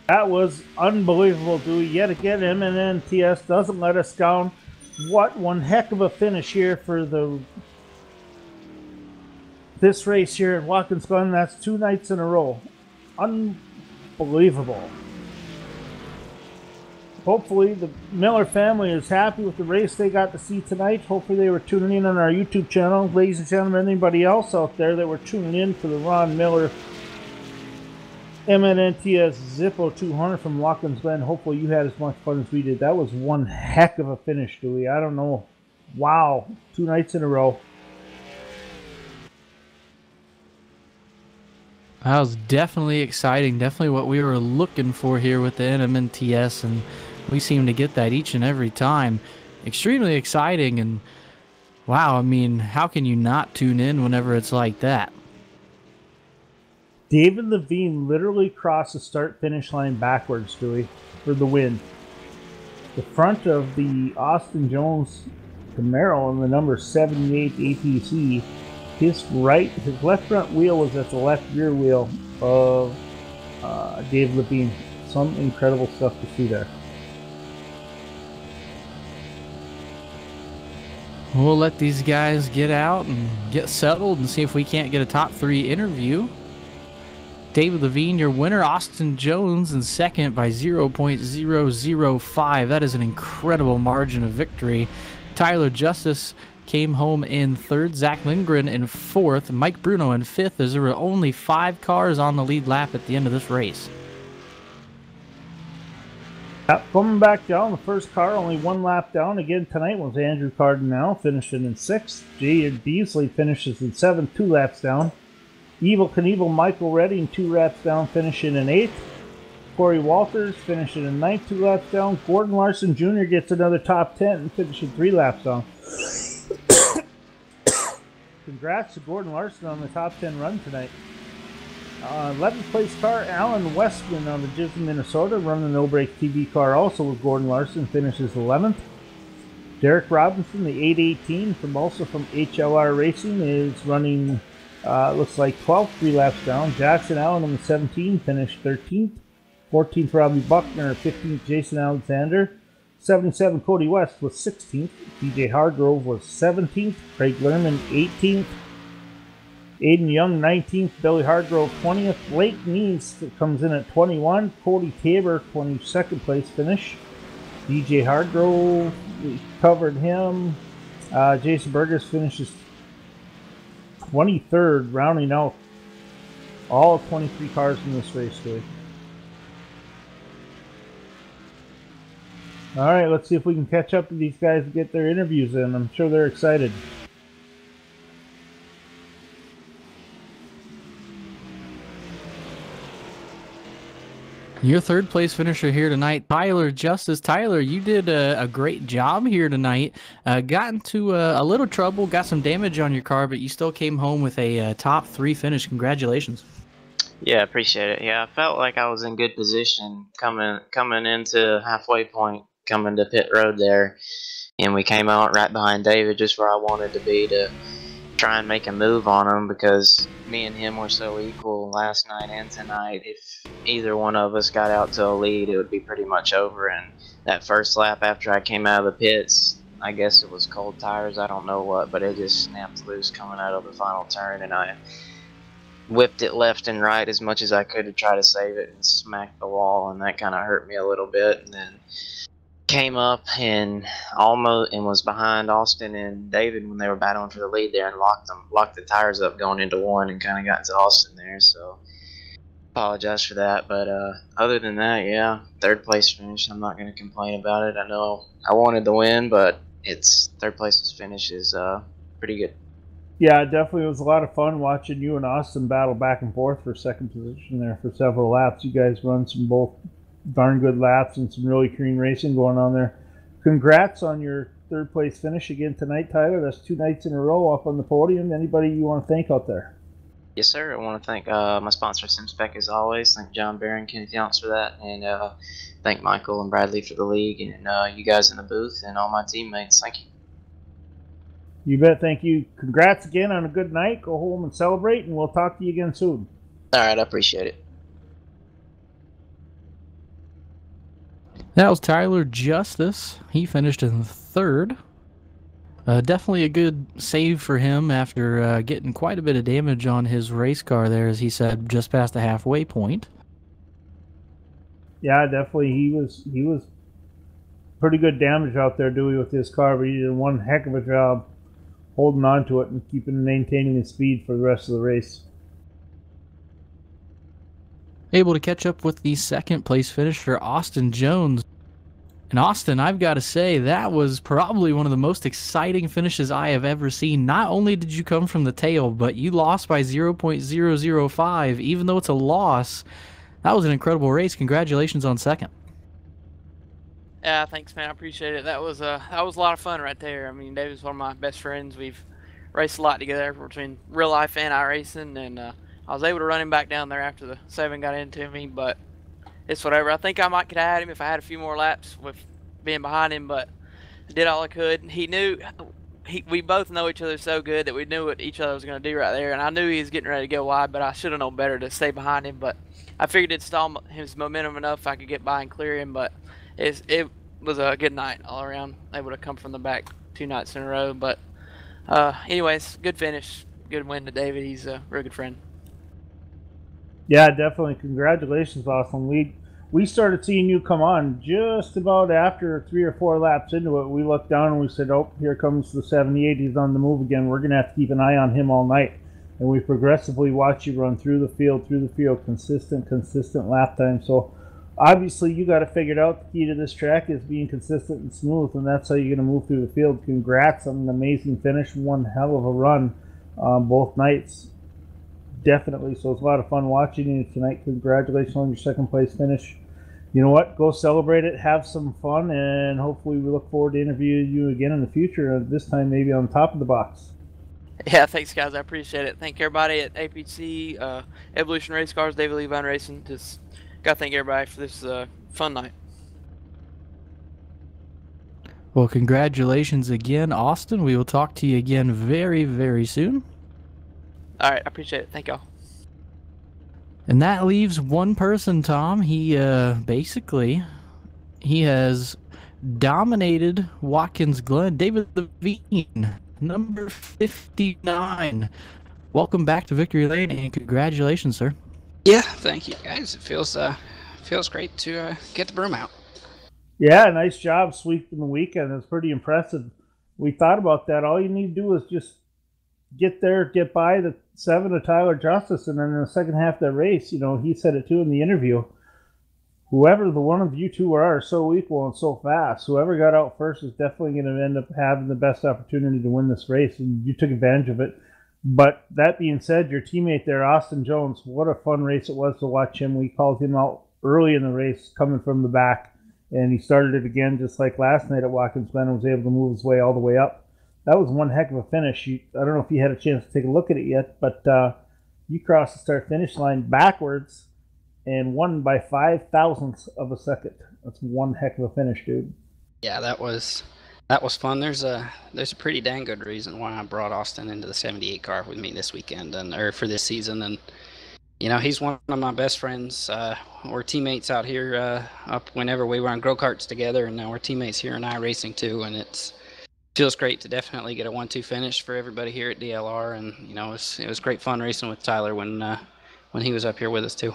That was unbelievable, Dewey. Yet again, NMNTS doesn't let us down. What one heck of a finish here for this race here at Watkins Glen. That's 2 nights in a row. Unbelievable. Hopefully the Miller family is happy with the race they got to see tonight. Hopefully they were tuning in on our YouTube channel. Ladies and gentlemen, anybody else out there that were tuning in for the Ron Miller NMNTS Zippo 200 from Watkins Glen, hopefully you had as much fun as we did. That was one heck of a finish, Dewey. I don't know. Wow. 2 nights in a row. That was definitely exciting. Definitely what we were looking for here with the NMNTS, and we seem to get that each and every time. Extremely exciting, and wow, I mean, how can you not tune in whenever it's like that? David Levine literally crossed the start-finish line backwards, Dewey, for the win. The front of the Austin Jones Camaro and the number 78 APC, his left front wheel was at the left rear wheel of David Levine. Some incredible stuff to see there. We'll let these guys get out and get settled and see if we can't get a top 3 interview. David Levine, your winner. Austin Jones in second by 0.005. That is an incredible margin of victory. Tyler Justice came home in third. Zach Lindgren in fourth. Mike Bruno in fifth, as there were only 5 cars on the lead lap at the end of this race. Coming back down, the first car only 1 lap down again tonight was Andrew Cardinale, finishing in 6th. Jay Beasley finishes in 7th, 2 laps down. Evil Knievel Michael Redding 2 laps down, finishing in 8th. Corey Walters finishing in 9th, 2 laps down. Gordon Larson Jr. gets another top 10 and finishing 3 laps down. Congrats to Gordon Larson on the top 10 run tonight. 11th place car, Alan Westman on the Gisborne, Minnesota, running the No Break TV car also with Gordon Larson, finishes 11th. Derek Robinson, the 818 also from HLR Racing, is running, looks like 12th, 3 laps down. Jackson Allen on the 17 finished 13th. 14th, Robbie Buckner. 15th, Jason Alexander. 77, Cody West was 16th. DJ Hargrove was 17th. Craig Lerman, 18th. Aiden Young, 19th. Billy Hargrove, 20th. Blake Neese comes in at 21. Cody Tabor, 22nd place finish. DJ Hargrove, we covered him. Jason Burgess finishes 23rd, rounding out all 23 cars in this race today. All right, let's see if we can catch up to these guys and get their interviews in. I'm sure they're excited. Your third place finisher here tonight, Tyler Justice. Tyler, you did a great job here tonight. Got into a little trouble, got some damage on your car, but you still came home with a top 3 finish. Congratulations. Yeah, appreciate it. Yeah, I felt like I was in good position coming into halfway point, coming to pit road there, and we came out right behind David, just where I wanted to be to try and make a move on him, because me and him were so equal last night and tonight. If either one of us got out to a lead, it would be pretty much over. And that first lap after I came out of the pits, I guess it was cold tires, I don't know what, but it just snapped loose coming out of the final turn, and I whipped it left and right as much as I could to try to save it, and smacked the wall, and that kind of hurt me a little bit. And then came up and was behind Austin and David when they were battling for the lead there, and locked the tires up going into one, and kind of got into Austin there. So apologize for that, but other than that, yeah, third place finish. I'm not going to complain about it. I know I wanted the win, but it's third place's finish is pretty good. Yeah, it definitely was a lot of fun watching you and Austin battle back and forth for second position there for several laps. You guys run some both darn good laps and some really clean racing going on there. Congrats on your third place finish again tonight, Tyler. That's 2 nights in a row up on the podium. Anybody you want to thank out there? Yes, sir. I want to thank my sponsor, SimSpec, as always. Thank John Barron, Kenneth Younts for that, and thank Michael and Bradley for the league, and you guys in the booth, and all my teammates. Thank you. You bet. Thank you. Congrats again on a good night. Go home and celebrate, and we'll talk to you again soon. All right, I appreciate it. That was Tyler Justice. He finished in third. Definitely a good save for him after getting quite a bit of damage on his race car there, as he said, just past the halfway point. Yeah, definitely. He was pretty good damage out there, Dewey, with his car, but he did one heck of a job holding on to it and maintaining his speed for the rest of the race. Able to catch up with the second place finisher, Austin Jones. And Austin, I've got to say, that was probably one of the most exciting finishes I have ever seen. Not only did you come from the tail, but you lost by 0.005. Even though it's a loss, that was an incredible race. Congratulations on second. Yeah, thanks, man. I appreciate it. That was a lot of fun right there. I mean, David's one of my best friends. We've raced a lot together between real life and iRacing, and I was able to run him back down there after the 7 got into me, but it's whatever. I think I might could have had him if I had a few more laps with being behind him, but I did all I could. He knew we both know each other so good that we knew what each other was going to do right there, and I knew he was getting ready to go wide, but I should have known better to stay behind him. But I figured it'd stall his momentum enough if I could get by and clear him, but it was a good night all around. Able to come from the back 2 nights in a row. But anyways, good finish. Good win to David. He's a very good friend. Yeah, definitely. Congratulations, Austin. We started seeing you come on just about after 3 or 4 laps into it. We looked down and we said, oh, here comes the 78. He's on the move again. We're going to have to keep an eye on him all night. And we progressively watch you run through the field, consistent lap time. So obviously you got to figure it out. The key to this track is being consistent and smooth, and that's how you're going to move through the field. Congrats on an amazing finish. One hell of a run both nights. Definitely. So it's a lot of fun watching you tonight. Congratulations on your second place finish. You know what? Go celebrate it, have some fun, and hopefully we look forward to interviewing you again in the future, this time maybe on top of the box. Yeah, thanks, guys. I appreciate it. Thank everybody at APC, Evolution Race Cars, David Levine Racing. Just got to thank everybody for this fun night. Well, congratulations again, Austin. We will talk to you again very, very soon. All right, I appreciate it. Thank y'all. And that leaves one person, Tom. He basically has dominated Watkins Glen. David Levine, number 59. Welcome back to Victory Lane, and congratulations, sir. Yeah, thank you, guys. It feels great to get the broom out. Yeah, nice job sweeping the weekend. It's pretty impressive. We thought about that. All you need to do is just get there, get by the 7 of Tyler Justice, and then in the second half of the race, he said it too in the interview. whoever the one of you two are so equal and so fast. Whoever got out first is definitely going to end up having the best opportunity to win this race, and you took advantage of it. But that being said, your teammate there, Austin Jones, what a fun race it was to watch him. We called him out early in the race, coming from the back, and he started it again just like last night at Watkins Glen and was able to move his way all the way up. That was one heck of a finish. I don't know if you had a chance to take a look at it yet, but you crossed the start-finish line backwards and won by 5 thousandths of a second. That's one heck of a finish, dude. Yeah, that was fun. There's a pretty dang good reason why I brought Austin into the 78 car with me this weekend or for this season, and he's one of my best friends. We're teammates out here up whenever we were on go karts together, and now we're teammates here in iRacing too, and feels great to definitely get a 1-2 finish for everybody here at DLR, and it was great fun racing with Tyler when he was up here with us too.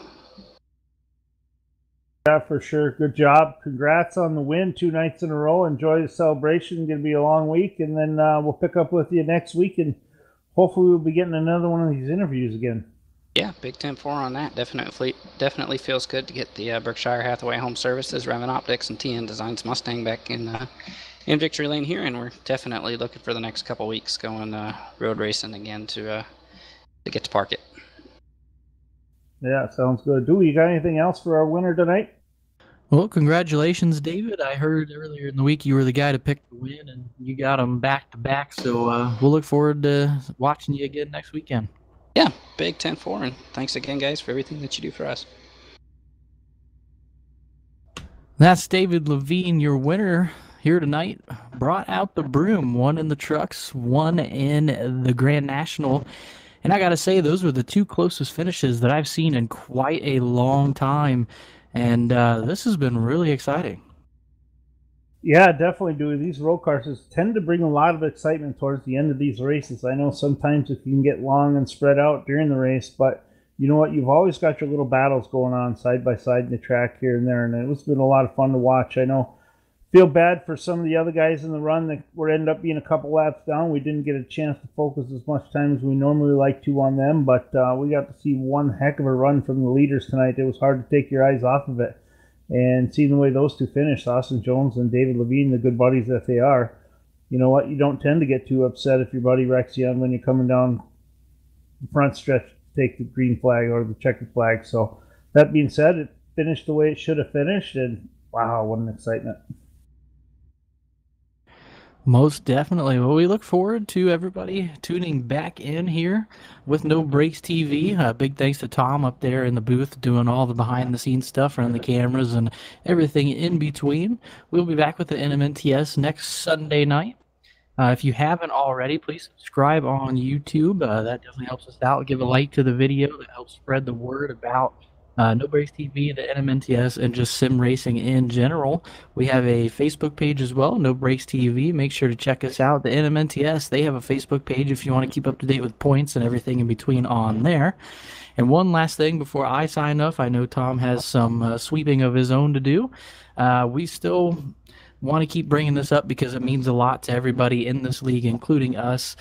Yeah, for sure. Good job. Congrats on the win 2 nights in a row. Enjoy the celebration. Going to be a long week, and then we'll pick up with you next week, and hopefully we'll be getting another one of these interviews again. Yeah, big 10-4 on that. Definitely feels good to get the Berkshire Hathaway Home Services, Revan Optics, and TN Designs Mustang back in Victory Lane here, and we're definitely looking for the next couple weeks going road racing again to get to park it. Yeah, sounds good. Dewey, you got anything else for our winner tonight? Well, congratulations, David. I heard earlier in the week you were the guy to pick the win, and you got them back to back. So we'll look forward to watching you again next weekend. Yeah, big 10-4, and thanks again, guys, for everything that you do for us. That's David Levine, your winner here tonight. Brought out the broom, one in the trucks, one in the Grand National. And I got to say, those were the 2 closest finishes that I've seen in quite a long time. And this has been really exciting. Yeah, definitely, Dewey. These road cars tend to bring a lot of excitement towards the end of these races. I know sometimes it can get long and spread out during the race, but you know what? You've always got your little battles going on side by side in the track here and there, and it's been a lot of fun to watch. I know. Feel bad for some of the other guys in the run that were end up being a couple laps down. We didn't get a chance to focus as much time as we normally like to on them, but we got to see one heck of a run from the leaders tonight. It was hard to take your eyes off of it. And seeing the way those two finished, Austin Jones and David Levine, the good buddies that they are, you know what? You don't tend to get too upset if your buddy wrecks you when you're coming down the front stretch to take the green flag or the checkered flag. So that being said, it finished the way it should have finished, and wow, what an excitement. Most definitely. Well, we look forward to everybody tuning back in here with No Breaks TV. Big thanks to Tom up there in the booth doing all the behind-the-scenes stuff, running the cameras and everything in between. We'll be back with the NMNTS next Sunday night. If you haven't already, please subscribe on YouTube. That definitely helps us out. Give a like to the video. That helps spread the word about No Breaks TV, the NMNTS, and just sim racing in general. We have a Facebook page as well, No Breaks TV. Make sure to check us out. The NMNTS, they have a Facebook page if you want to keep up to date with points and everything in between on there. And one last thing before I sign off, I know Tom has some sweeping of his own to do. We still want to keep bringing this up because it means a lot to everybody in this league, including us.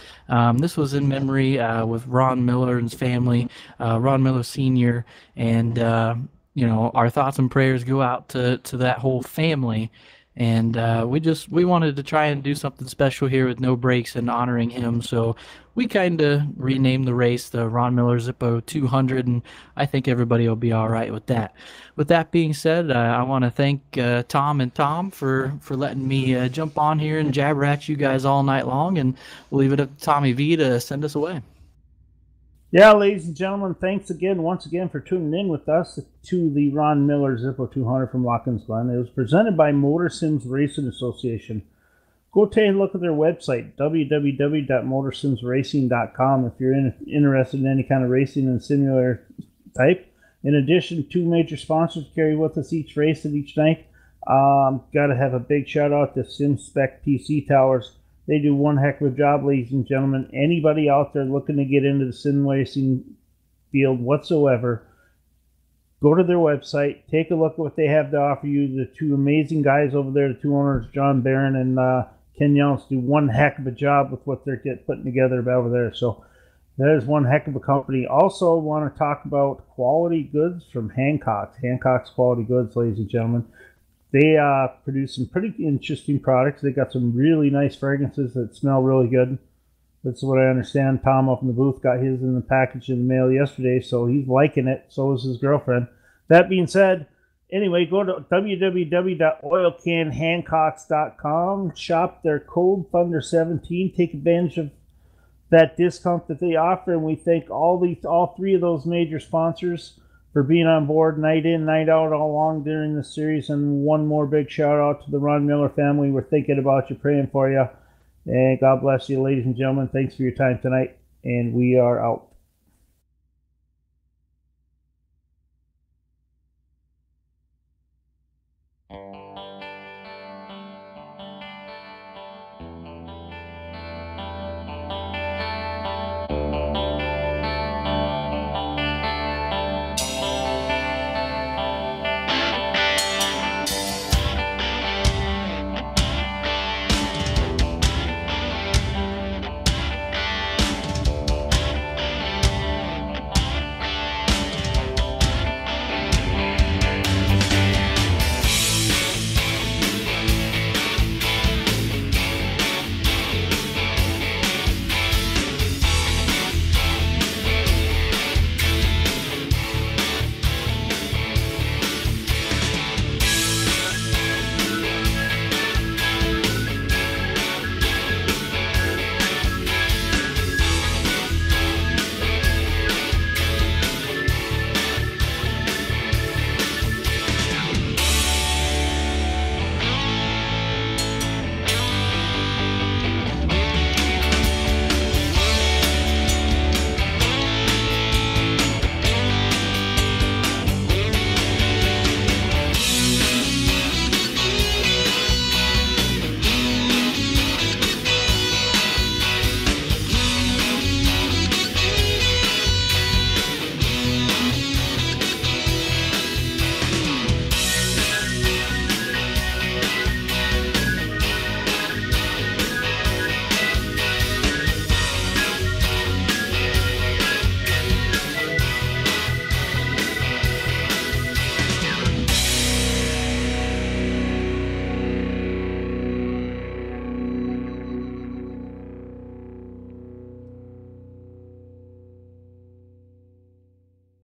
This was in memory with Ron Miller and his family, Ron Miller Sr., and our thoughts and prayers go out to that whole family. And we wanted to try and do something special here with No Breaks and honoring him. So we kind of renamed the race the Ron Miller Zippo 200, and I think everybody will be all right with that. With that being said, I want to thank Tom and Tom for letting me jump on here and jabber at you guys all night long, and we'll leave it up to Tommy V to send us away. Yeah, ladies and gentlemen, thanks once again for tuning in with us to the Ron Miller Zippo 200 from Watkins Glen. It was presented by Motor Sims Racing Association. Go take a look at their website, www.motorsimsracing.com, if you're interested in any kind of racing and simulator type. In addition, 2 major sponsors carry with us each race and each night. Got to have a big shout out to SimSpec PC Towers. They do one heck of a job, ladies and gentlemen. Anybody out there looking to get into the sim racing field whatsoever, go to their website, take a look at what they have to offer you. The 2 amazing guys over there, the 2 owners, John Barron and Ken Youngs, do one heck of a job with what they're putting together over there. So That is one heck of a company. Also, want to talk about quality goods from Hancock's. Hancock's Quality Goods, ladies and gentlemen. They produce some pretty interesting products. They got some really nice fragrances that smell really good. That's what I understand. Tom up in the booth got his in the package in the mail yesterday, so he's liking it. So is his girlfriend. That being said, anyway, go to www.oilcanhancocks.com, shop their code Thunder17, take advantage of that discount that they offer, and we thank all three of those major sponsors for being on board night in, night out, all along during the series. And one more big shout out to the Ron Miller family. We're thinking about you, praying for you, and God bless you, ladies and gentlemen. Thanks for your time tonight, and we are out.